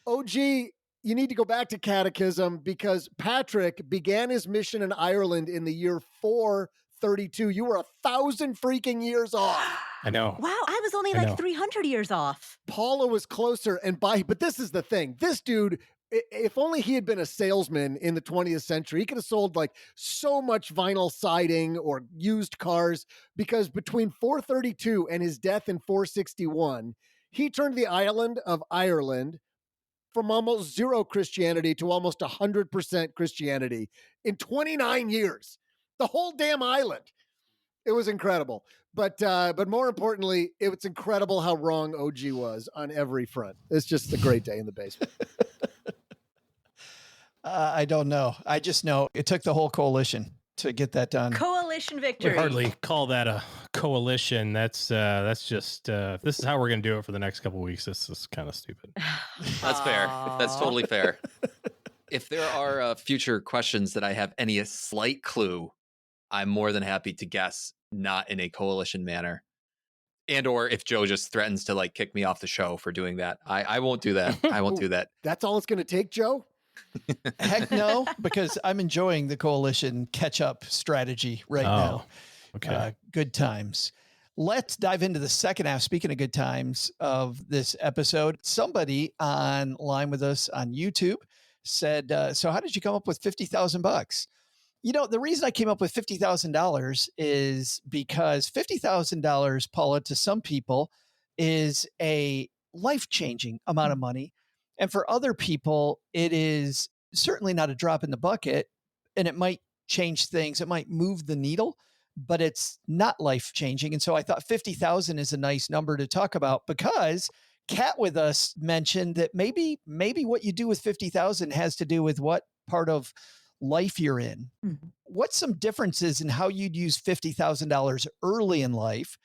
OG, you need to go back to catechism because Patrick began his mission in Ireland in the year 432. You were 1,000 freaking years off. I know. Wow, I was only like 300 years off. Paula was closer, but this is the thing. This dude, if only he had been a salesman in the 20th century, he could have sold like so much vinyl siding or used cars, because between 432 and his death in 461, he turned the island of Ireland from almost zero Christianity to almost 100% Christianity in 29 years. The whole damn island. It was incredible. But more importantly, it's incredible how wrong OG was on every front. It's just a great day in the basement. I don't know. I just know it took the whole coalition to get that done. Coalition We victory. hardly call that a coalition. That's just if this is how we're going to do it for the next couple of weeks. This is kind of stupid. That's fair. That's Aw. totally fair. If there are future questions that I have any slight clue, I'm more than happy to guess not in a coalition manner. And or if Joe just threatens to like kick me off the show for doing that, I won't do that. I won't do that. That's all it's going to take, Joe? Heck no, because I'm enjoying the coalition catch-up strategy right now. Okay. Good times. Let's dive into the second half. Speaking of good times of this episode, somebody online with us on YouTube said, so how did you come up with $50,000? You know, the reason I came up with $50,000 is because $50,000, Paula, to some people is a life-changing amount of money. And for other people, it is certainly not a drop in the bucket, and it might change things. It might move the needle, but it's not life-changing. And so I thought 50,000 is a nice number to talk about because Kat with us mentioned that maybe what you do with 50,000 has to do with what part of life you're in. Mhm. What's some differences in how you'd use $50,000 early in life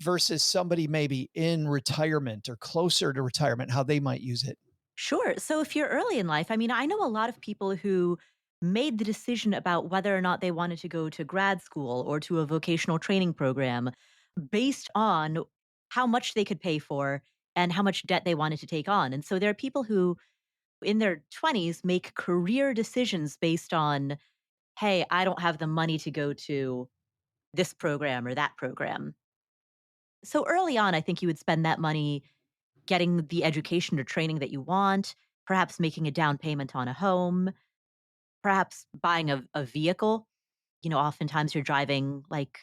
versus somebody maybe in retirement or closer to retirement, how they might use it? Sure. So if you're early in life, I mean, I know a lot of people who made the decision about whether or not they wanted to go to grad school or to a vocational training program based on how much they could pay for and how much debt they wanted to take on. And so there are people who in their 20s make career decisions based on, hey, I don't have the money to go to this program or that program. So early on, I think you would spend that money getting the education or training that you want, perhaps making a down payment on a home, perhaps buying a vehicle. You know, oftentimes you're driving like,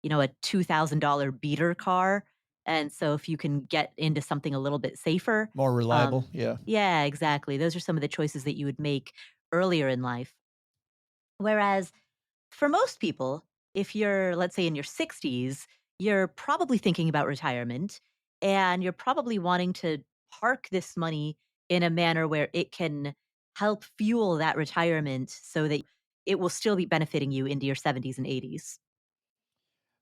a $2,000 beater car. And so if you can get into something a little bit safer, More reliable. Yeah. yeah, exactly. Those are some of the choices that you would make earlier in life. Whereas for most people, if you're, let's say, in your 60s, you're probably thinking about retirement and you're probably wanting to park this money in a manner where it can help fuel that retirement so that it will still be benefiting you into your 70s and 80s.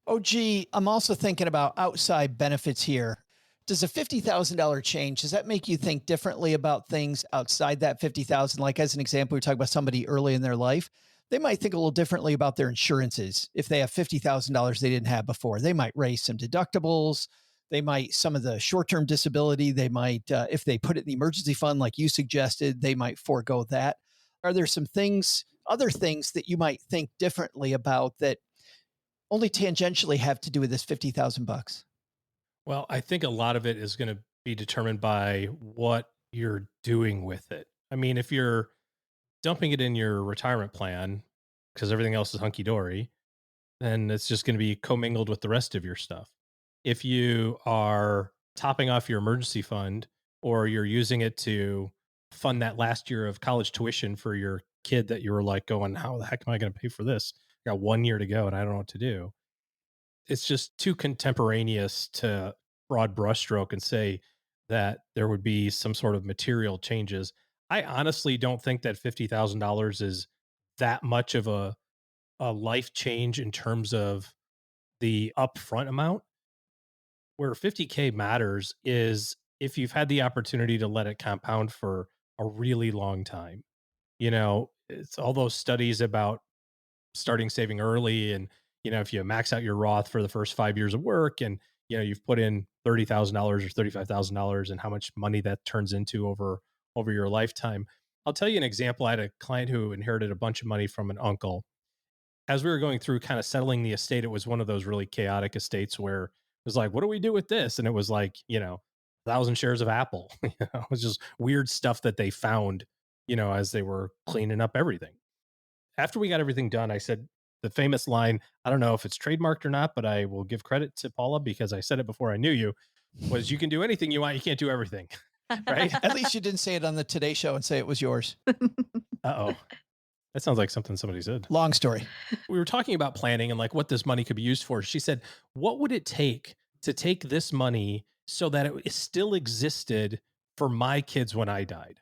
Oh, gee, I'm also thinking about outside benefits here. Does a $50,000 change, does that make you think differently about things outside that 50,000? Like as an example, we talk about somebody early in their life. They might think a little differently about their insurances. If they have $50,000 they didn't have before, they might raise some deductibles. They might, some of the short-term disability, they might, if they put it in the emergency fund, like you suggested, they might forego that. Are there some things, other things that you might think differently about that only tangentially have to do with this $50,000? Well, I think a lot of it is going to be determined by what you're doing with it. I mean, if you're dumping it in your retirement plan because everything else is hunky dory, then it's just going to be commingled with the rest of your stuff. If you are topping off your emergency fund or you're using it to fund that last year of college tuition for your kid that you were like going, how the heck am I going to pay for this? I got 1 year to go and I don't know what to do. It's just too contemporaneous to broad brushstroke and say that there would be some sort of material changes. I honestly don't think that $50,000 is that much of a life change in terms of the upfront amount. Where 50K matters is if you've had the opportunity to let it compound for a really long time. You know, it's all those studies about starting saving early, and if you max out your Roth for the first 5 years of work, and you've put in $30,000 or $35,000, and how much money that turns into over your lifetime. I'll tell you an example. I had a client who inherited a bunch of money from an uncle. As we were going through kind of settling the estate, it was one of those really chaotic estates where it was like, what do we do with this? And it was like, 1,000 shares of Apple. It was just weird stuff that they found, as they were cleaning up everything. After we got everything done, I said the famous line, I don't know if it's trademarked or not, but I will give credit to Paula because I said it before I knew you, was you can do anything you want. You can't do everything. Right? At least you didn't say it on the Today Show and say it was yours. Uh-oh. That sounds like something somebody said. Long story. We were talking about planning and like what this money could be used for. She said, what would it take to take this money so that it still existed for my kids when I died?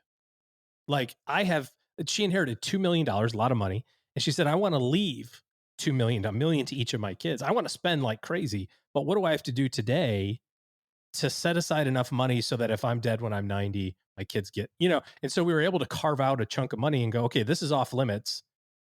Like I have She inherited $2 million, a lot of money. And she said, I want to leave $2 million, $1 million to each of my kids. I want to spend like crazy, but what do I have to do today to set aside enough money so that if I'm dead when I'm 90, my kids get, and so we were able to carve out a chunk of money and go, okay, this is off limits.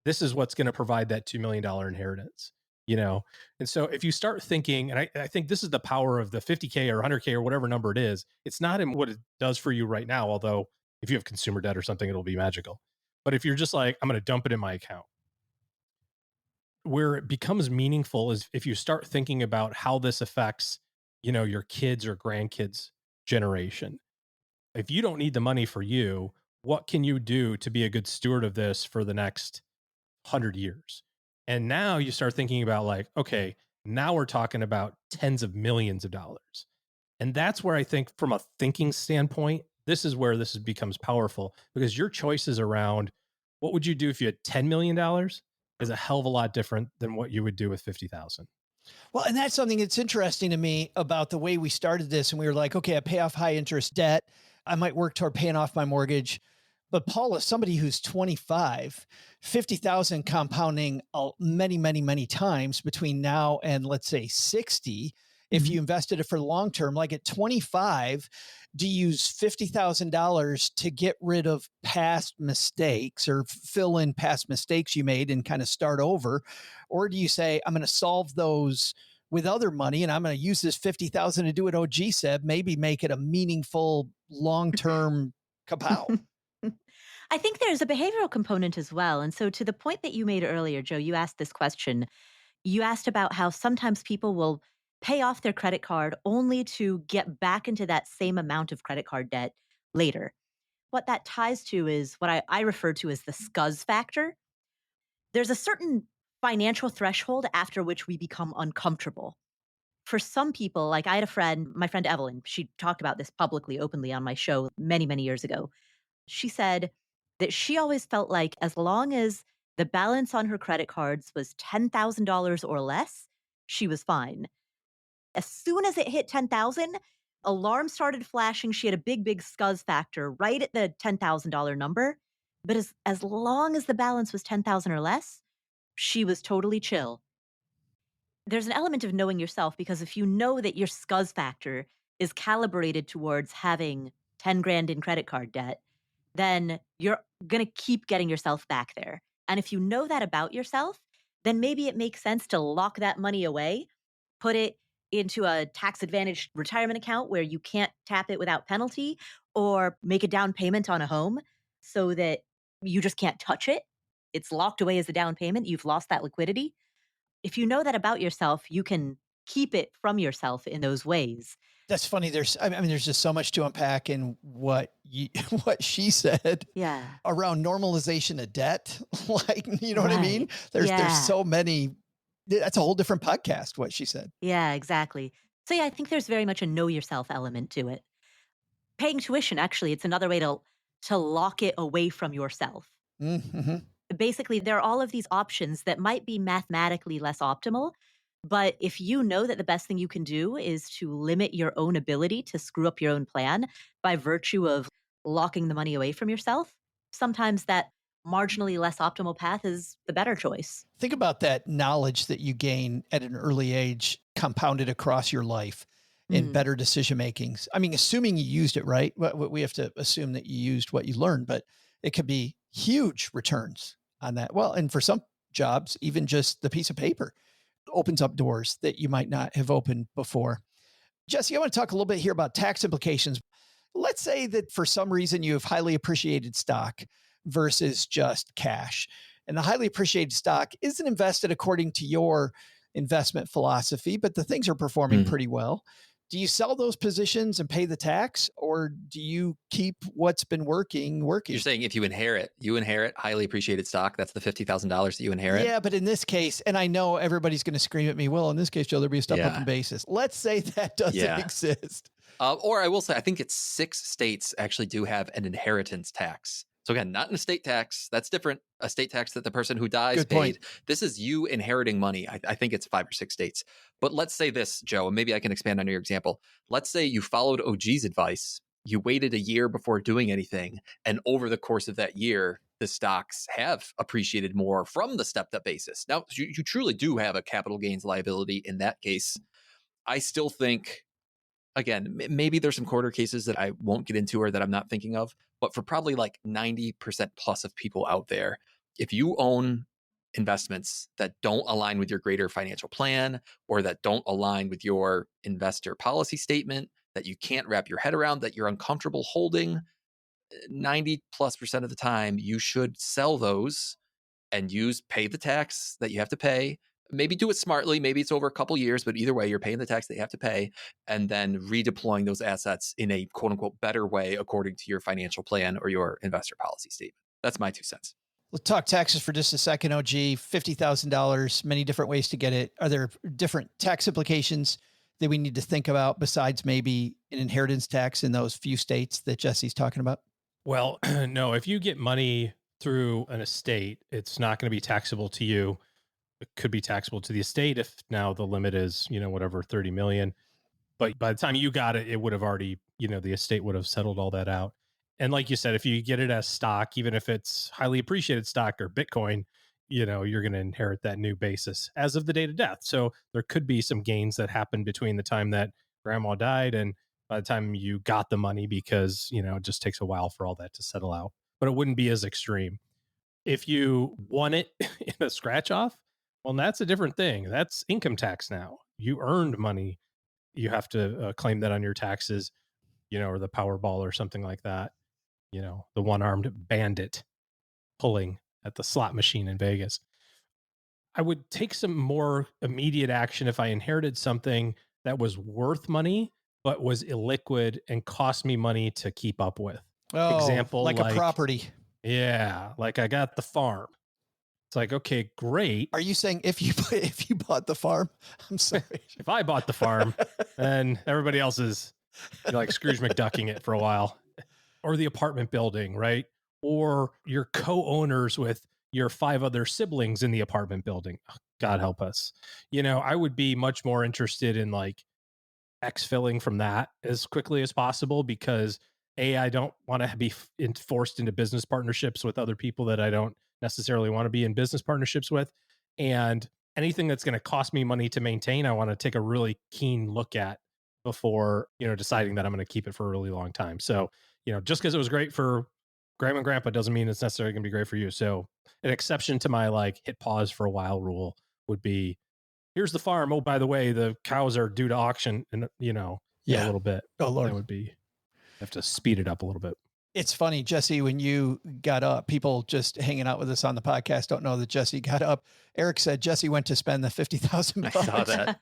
This is what's going to provide that $2 million inheritance, And so if you start thinking, and I think this is the power of the 50K or 100K or whatever number it is, it's not in what it does for you right now. Although if you have consumer debt or something, it'll be magical. But if you're just like, I'm going to dump it in my account, where it becomes meaningful is if you start thinking about how this affects, your kids or grandkids generation. If you don't need the money for you, what can you do to be a good steward of this for the next 100 years? And now you start thinking about like, okay, now we're talking about tens of millions of dollars. And that's where I think from a thinking standpoint, this is where this becomes powerful, because your choices around what would you do if you had $10 million is a hell of a lot different than what you would do with 50,000. Well, and that's something that's interesting to me about the way we started this. And we were like, okay, I pay off high interest debt. I might work toward paying off my mortgage. But Paula, somebody who's 25, 50,000 compounding many, many, many times between now and let's say 60. If you invested it for the long term, like at 25, do you use $50,000 to get rid of past mistakes or fill in past mistakes you made and kind of start over? Or do you say, I'm going to solve those with other money and I'm going to use this 50,000 to do what OG said, maybe make it a meaningful long-term kapow? I think there's a behavioral component as well. And so to the point that you made earlier, Joe, you asked this question. You asked about how sometimes people will pay off their credit card only to get back into that same amount of credit card debt later. What that ties to is what I refer to as the scuzz factor. There's a certain financial threshold after which we become uncomfortable. For some people, like I had a friend, my friend Evelyn, she talked about this publicly, openly on my show many, many years ago. She said that she always felt like as long as the balance on her credit cards was $10,000 or less, she was fine. As soon as it hit 10,000, alarms started flashing. She had a big, big scuzz factor right at the $10,000 number. But as long as the balance was 10,000 or less, she was totally chill. There's an element of knowing yourself, because if you know that your scuzz factor is calibrated towards having 10 grand in credit card debt, then you're going to keep getting yourself back there. And if you know that about yourself, then maybe it makes sense to lock that money away, put it into a tax-advantaged retirement account where you can't tap it without penalty, or make a down payment on a home so that you just can't touch it. It's locked away as a down payment. You've lost that liquidity. If you know that about yourself, you can keep it from yourself in those ways. That's funny. There's just so much to unpack in what she said. Yeah. Around normalization of debt. Like, you know what I mean? There's so many. That's a whole different podcast, what she said. Yeah, exactly. So yeah, I think there's very much a know yourself element to it. Paying tuition, actually, it's another way to lock it away from yourself. Mm-hmm. Basically, there are all of these options that might be mathematically less optimal, but if you know that the best thing you can do is to limit your own ability to screw up your own plan by virtue of locking the money away from yourself, sometimes that marginally less optimal path is the better choice. Think about that knowledge that you gain at an early age compounded across your life in better decision makings. I mean, assuming you used it right, we have to assume that you used what you learned, but it could be huge returns on that. Well, and for some jobs, even just the piece of paper opens up doors that you might not have opened before. Jesse, I want to talk a little bit here about tax implications. Let's say that for some reason you have highly appreciated stock versus just cash. And the highly appreciated stock isn't invested according to your investment philosophy, but the things are performing pretty well. Do you sell those positions and pay the tax, or do you keep what's been working? You're saying if you inherit highly appreciated stock, that's the $50,000 that you inherit? Yeah, but in this case, and I know everybody's going to scream at me, well, in this case, Joe, there'll be a step up in basis. Let's say that doesn't exist. Or I will say, I think it's 6 states actually do have an inheritance tax. So again, not an estate tax. That's different. A state tax that the person who dies paid. This is you inheriting money. I think it's 5 or 6 states. But let's say this, Joe, and maybe I can expand on your example. Let's say you followed OG's advice. You waited a year before doing anything. And over the course of that year, the stocks have appreciated more from the stepped up basis. Now, you truly do have a capital gains liability in that case. I still think, again, maybe there's some corner cases that I won't get into or that I'm not thinking of, but for probably like 90% plus of people out there, if you own investments that don't align with your greater financial plan or that don't align with your investor policy statement, that you can't wrap your head around, that you're uncomfortable holding, 90+% of the time, you should sell those and pay the tax that you have to pay. Maybe do it smartly. Maybe it's over a couple years, but either way, you're paying the tax that you have to pay and then redeploying those assets in a quote unquote better way according to your financial plan or your investor policy statement. That's my 2 cents. Let's talk taxes for just a second, OG. $50,000, many different ways to get it. Are there different tax implications that we need to think about besides maybe an inheritance tax in those few states that Jesse's talking about? Well, no, if you get money through an estate, it's not going to be taxable to you. It could be taxable to the estate if now the limit is, whatever, 30 million. But by the time you got it, it would have already, the estate would have settled all that out. And like you said, if you get it as stock, even if it's highly appreciated stock or Bitcoin, you're going to inherit that new basis as of the date of death. So there could be some gains that happen between the time that grandma died and by the time you got the money because, it just takes a while for all that to settle out. But it wouldn't be as extreme. If you won it in a scratch off, well, that's a different thing. That's income tax now. You earned money. You have to claim that on your taxes, or the Powerball or something like that. The one-armed bandit pulling at the slot machine in Vegas. I would take some more immediate action if I inherited something that was worth money, but was illiquid and cost me money to keep up with. Oh, example, like a property. Yeah. Like I got the farm. It's like, okay, great. Are you saying if you bought the farm? I'm sorry. If I bought the farm, then everybody else is like Scrooge McDucking it for a while. Or the apartment building, right? Or you're co-owners with your 5 other siblings in the apartment building. Oh, God help us. I would be much more interested in like exfilling from that as quickly as possible because I don't want to be forced into business partnerships with other people that I don't necessarily want to be in business partnerships with. And anything that's going to cost me money to maintain, I want to take a really keen look at before, deciding that I'm going to keep it for a really long time. So, just because it was great for grandma and grandpa doesn't mean it's necessarily going to be great for you. So an exception to my like hit pause for a while rule would be, here's the farm. Oh, by the way, the cows are due to auction and, a little bit. Oh, Lord. That would be, have to speed it up a little bit. It's funny, Jesse, when you got up, people just hanging out with us on the podcast don't know that Jesse got up. Eric said Jesse went to spend the $50,000.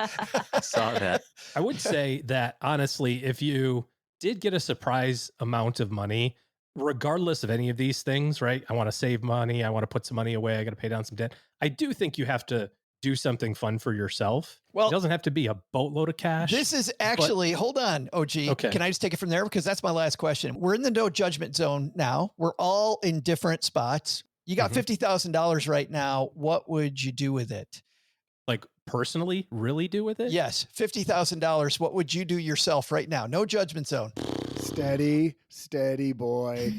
I saw that. I would say that honestly, if you did get a surprise amount of money, regardless of any of these things, right? I want to save money. I want to put some money away. I got to pay down some debt. I do think you have to do something fun for yourself. Well, it doesn't have to be a boatload of cash. This is actually, hold on, OG. Okay. Can I just take it from there? Because that's my last question. We're in the no judgment zone now. We're all in different spots. You got $50,000 right now. What would you do with it? Like personally, really do with it? Yes. $50,000. What would you do yourself right now? No judgment zone. Steady, boy.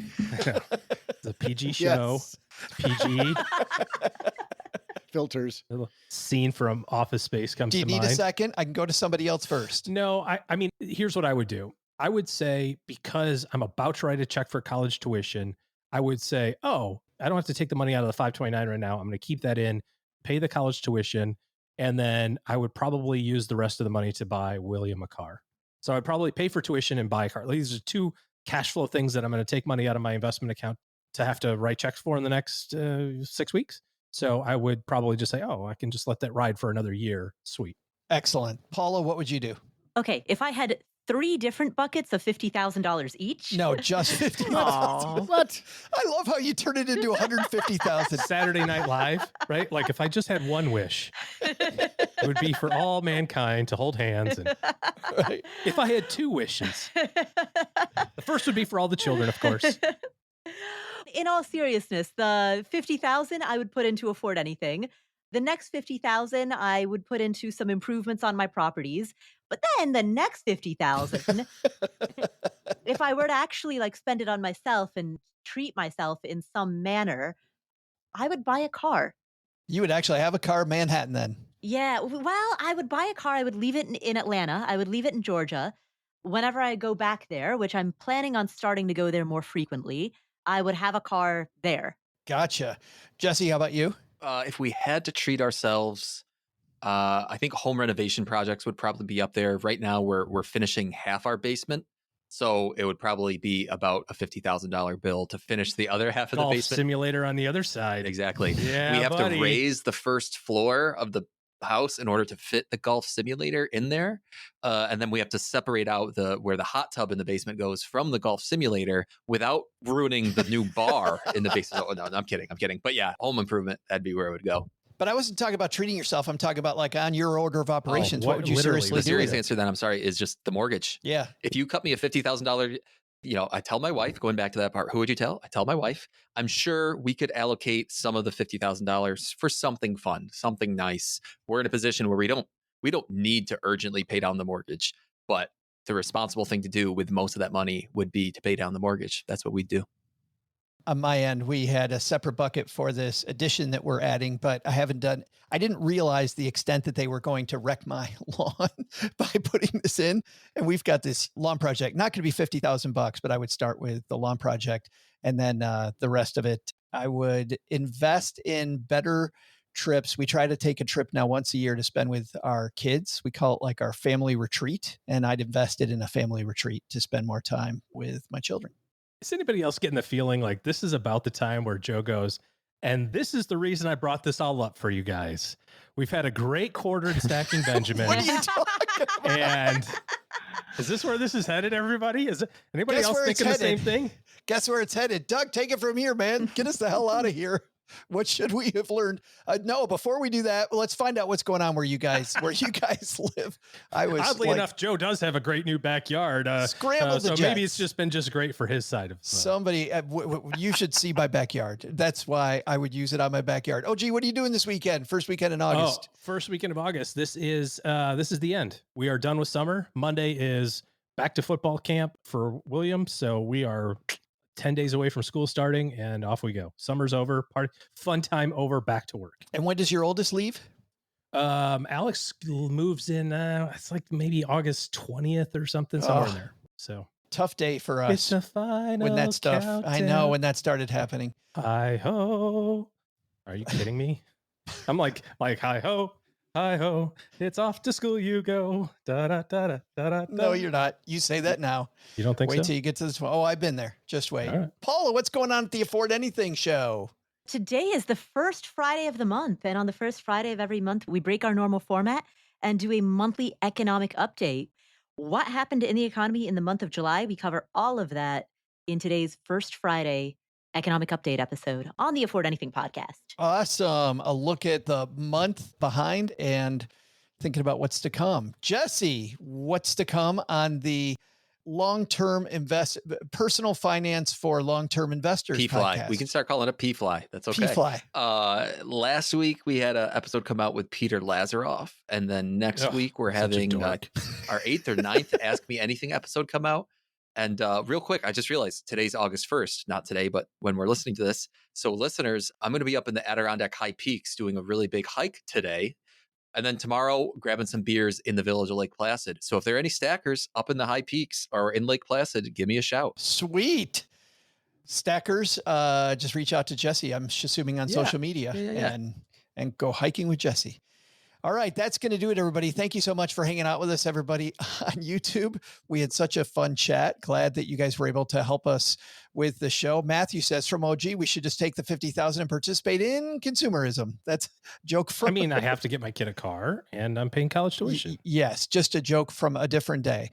The PG show. Yes. PG. Filters. A scene from Office Space comes to mind. Do you need a second? I can go to somebody else first. No, I mean, here's what I would do. I would say, because I'm about to write a check for college tuition, I would say, oh, I don't have to take the money out of the 529 right now. I'm going to keep that in, pay the college tuition, and then I would probably use the rest of the money to buy William a car. So I'd probably pay for tuition and buy a car. These are 2 cash flow things that I'm going to take money out of my investment account to have to write checks for in the next 6 weeks. So I would probably just say, oh, I can just let that ride for another year. Sweet. Excellent. Paula, what would you do? Okay, if I had 3 different buckets of $50,000 each. No, just $50,000. What? I love how you turn it into $150,000. Saturday Night Live, right? Like if I just had one wish, it would be for all mankind to hold hands. And Right. if I had 2 wishes, the first would be for all the children, of course. In all seriousness, the $50,000 I would put into Afford Anything. The next $50,000 I would put into some improvements on my properties. But then the next $50,000, if I were to actually like spend it on myself and treat myself in some manner, I would buy a car. You would actually have a car in Manhattan then? Yeah, well, I would buy a car. I would leave it in Atlanta. I would leave it in Georgia. Whenever I go back there, which I'm planning on starting to go there more frequently, I would have a car there. Gotcha. Jesse, how about you? If we had to treat ourselves, I think home renovation projects would probably be up there. Right now, we're finishing half our basement, so it would probably be about a $50,000 bill to finish the other half of the Golf basement. simulator on the other side. Exactly. Yeah, we have buddy. to raise the first floor of the house in order to fit the golf simulator in there, and then we have to separate out where the hot tub in the basement goes from the golf simulator without ruining the new bar in the basement. Oh no, I'm kidding. But yeah, home improvement, that'd be where it would go. But I wasn't talking about treating yourself. I'm talking about like on your order of operations. What would you literally, seriously The do? serious answer then, I'm sorry, is just the mortgage. Yeah. If you cut me a $50,000, I tell my wife, going back to that part, who would you tell? I tell my wife, I'm sure we could allocate some of the $50,000 for something fun, something nice. We're in a position where we don't need to urgently pay down the mortgage, but the responsible thing to do with most of that money would be to pay down the mortgage. That's what we do. On my end, we had a separate bucket for this addition that we're adding, but I didn't realize the extent that they were going to wreck my lawn by putting this in. And we've got this lawn project, not going to be $50,000, but I would start with the lawn project. And then the rest of it, I would invest in better trips. We try to take a trip now once a year to spend with our kids. We call it like our family retreat. And I'd invested in a family retreat to spend more time with my children. Is anybody else getting the feeling like this is about the time where Joe goes, and this is the reason I brought this all up for you guys? We've had a great quarter in Stacking Benjamin. What are you talking about? And is this where this is headed, everybody? Is it anybody else thinking the same thing? Guess where it's headed. Doug, take it from here, man. Get us the hell out of here. What should we have learned? No, before we do that, let's find out what's going on where you guys live. Oddly enough, Joe does have a great new backyard. Scrambled the so jets. Maybe it's just been great for his side of somebody. You should see my backyard. That's why I would use it on my backyard. Oh, gee, what are you doing this weekend? First weekend in August. First weekend of August. This is the end. We are done with summer. Monday is back to football camp for William. So we are 10 days away from school starting, and off we go. Summer's over, fun time over, back to work. And when does your oldest leave? Alex moves in, it's like maybe August 20th or something, somewhere in there. So tough day for us. It's the final when that stuff, countdown. I know when that started happening. Hi-ho. Are you kidding me? I'm like hi-ho. Hi-ho, it's off to school you go. Da-da-da-da-da-da. No, you're not. You say that now. You don't think wait so? Wait till you get to this. Oh, I've been there. Just wait. Right. Paula, what's going on at the Afford Anything show? Today is the first Friday of the month. And on the first Friday of every month, we break our normal format and do a monthly economic update. What happened in the economy in the month of July? We cover all of that in today's first Friday economic update episode on the Afford Anything podcast. Awesome. A look at the month behind and thinking about what's to come. Jesse, what's to come on the long-term personal finance for long-term investors P-Fly. podcast? We can start calling it P-Fly. That's okay. P-Fly. Last week we had an episode come out with Peter Lazaroff, and then next week we're having our 8th or 9th Ask Me Anything episode come out. And real quick, I just realized today's August 1st, not today, but when we're listening to this. So listeners, I'm going to be up in the Adirondack High Peaks doing a really big hike today. And then tomorrow, grabbing some beers in the village of Lake Placid. So if there are any stackers up in the High Peaks or in Lake Placid, give me a shout. Sweet. Stackers, just reach out to Jesse, I'm assuming on social media, and go hiking with Jesse. All right, that's going to do it, everybody. Thank you so much for hanging out with us, everybody, on YouTube. We had such a fun chat. Glad that you guys were able to help us with the show. Matthew says from OG, we should just take the 50,000 and participate in consumerism. That's a joke from... I mean, I have to get my kid a car, and I'm paying college tuition. Yes, just a joke from a different day.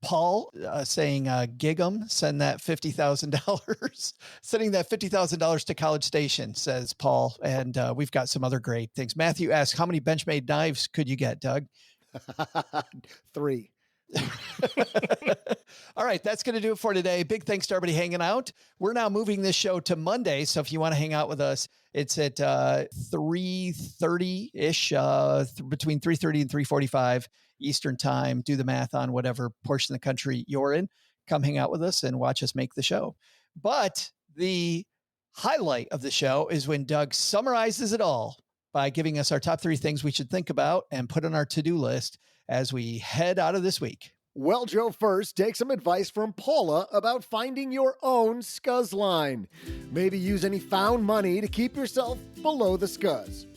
Paul saying, gig 'em, send that $50,000, sending that $50,000 to College Station, says Paul. And we've got some other great things. Matthew asks, how many Benchmade knives could you get, Doug? 3. All right, that's going to do it for today. Big thanks to everybody hanging out. We're now moving this show to Monday. So if you want to hang out with us, it's at 3:30-ish, between 3:30 and 3:45 Eastern time. Do the math on whatever portion of the country you're in. Come hang out with us and watch us make the show. But The highlight of the show is when Doug summarizes it all by giving us our top 3 things we should think about and put on our to-do list as we head out of this week. Well, Joe, first, take some advice from Paula about finding your own scuzz line. Maybe use any found money to keep yourself below the scuzz.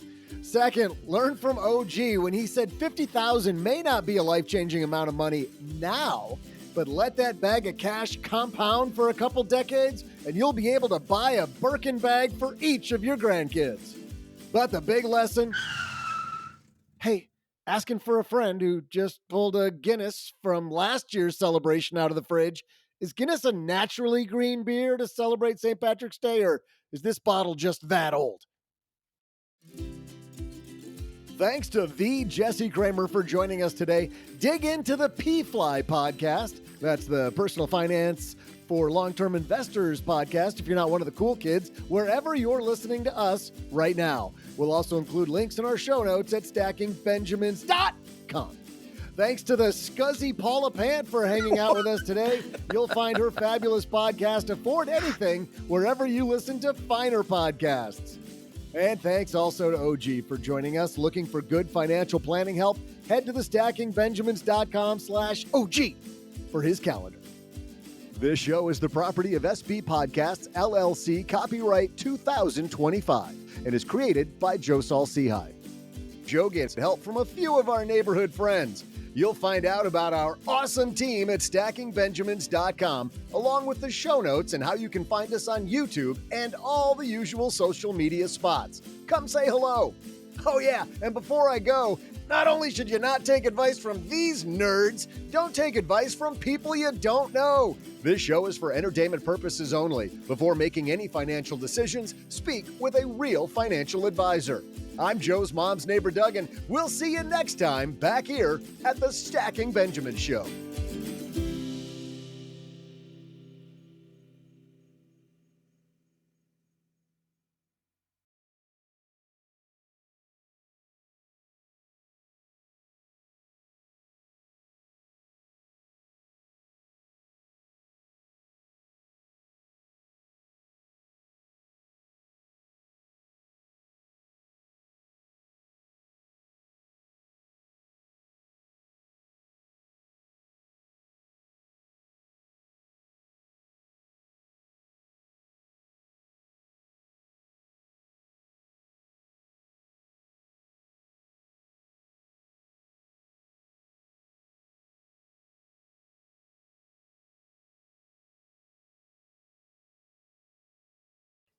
Second, learn from OG when he said $50,000 may not be a life-changing amount of money now, but let that bag of cash compound for a couple decades, and you'll be able to buy a Birkin bag for each of your grandkids. But the big lesson, hey, asking for a friend who just pulled a Guinness from last year's celebration out of the fridge. Is Guinness a naturally green beer to celebrate St. Patrick's Day, or is this bottle just that old? Thanks to the Jesse Cramer for joining us today. Dig into the P-Fly podcast. That's the personal finance for long-term investors podcast if you're not one of the cool kids, wherever you're listening to us right now. We'll also include links in our show notes at stackingbenjamins.com. Thanks to the scuzzy Paula Pant for hanging out with us today. You'll find her fabulous podcast, Afford Anything, wherever you listen to finer podcasts. And thanks also to OG for joining us. Looking for good financial planning help? Head to the stackingbenjamins.com/OG for his calendar. This show is the property of SB Podcasts, LLC, copyright 2025, and is created by Joe Saul-Sehy. Joe gets help from a few of our neighborhood friends. You'll find out about our awesome team at stackingbenjamins.com, along with the show notes and how you can find us on YouTube and all the usual social media spots. Come say hello. Oh yeah, and before I go, not only should you not take advice from these nerds, don't take advice from people you don't know. This show is for entertainment purposes only. Before making any financial decisions, speak with a real financial advisor. I'm Joe's mom's neighbor, Doug, and we'll see you next time back here at the Stacking Benjamin Show.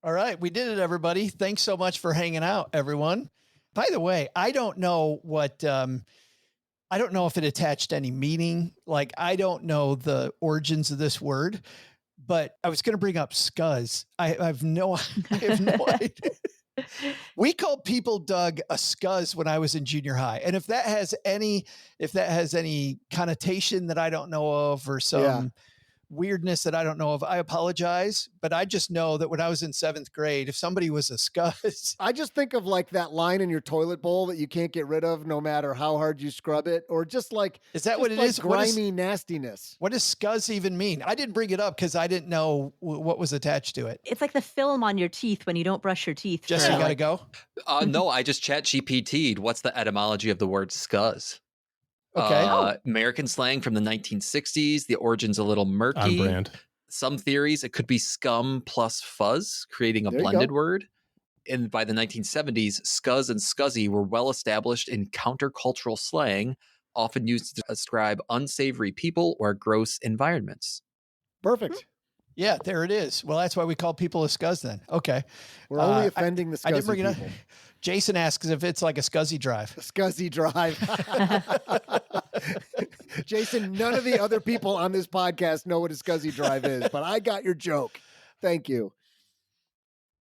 All right, we did it, everybody. Thanks so much for hanging out, everyone. By the way, I don't know what, I don't know if it attached any meaning. Like, I don't know the origins of this word, but I was going to bring up scuzz. I have no idea. We called people, Doug, a scuzz when I was in junior high. And if that has any connotation that I don't know of, or some weirdness that I don't know of, I apologize. But I just know that when I was in 7th grade, if somebody was a scuzz, I just think of like that line in your toilet bowl that you can't get rid of no matter how hard you scrub it, or just like, is that what it is? Grimy nastiness. What does scuzz even mean? I didn't bring it up because I didn't know what was attached to it. It's like the film on your teeth when you don't brush your teeth. Jesse, you gotta go. No, I just chat GPT'd. What's the etymology of the word scuzz? Okay. American slang from the 1960s. The origin's a little murky. On brand. Some theories, it could be scum plus fuzz, creating a blended word. And by the 1970s, scuzz and scuzzy were well established in countercultural slang, often used to describe unsavory people or gross environments. Perfect. Yeah, there it is. Well, that's why we call people a scuzz then. Okay. We're only offending the scuzzy I didn't bring it people. up. Jason asks if it's like a scuzzy drive. A scuzzy drive. Jason, none of the other people on this podcast know what a scuzzy drive is, but I got your joke. Thank you.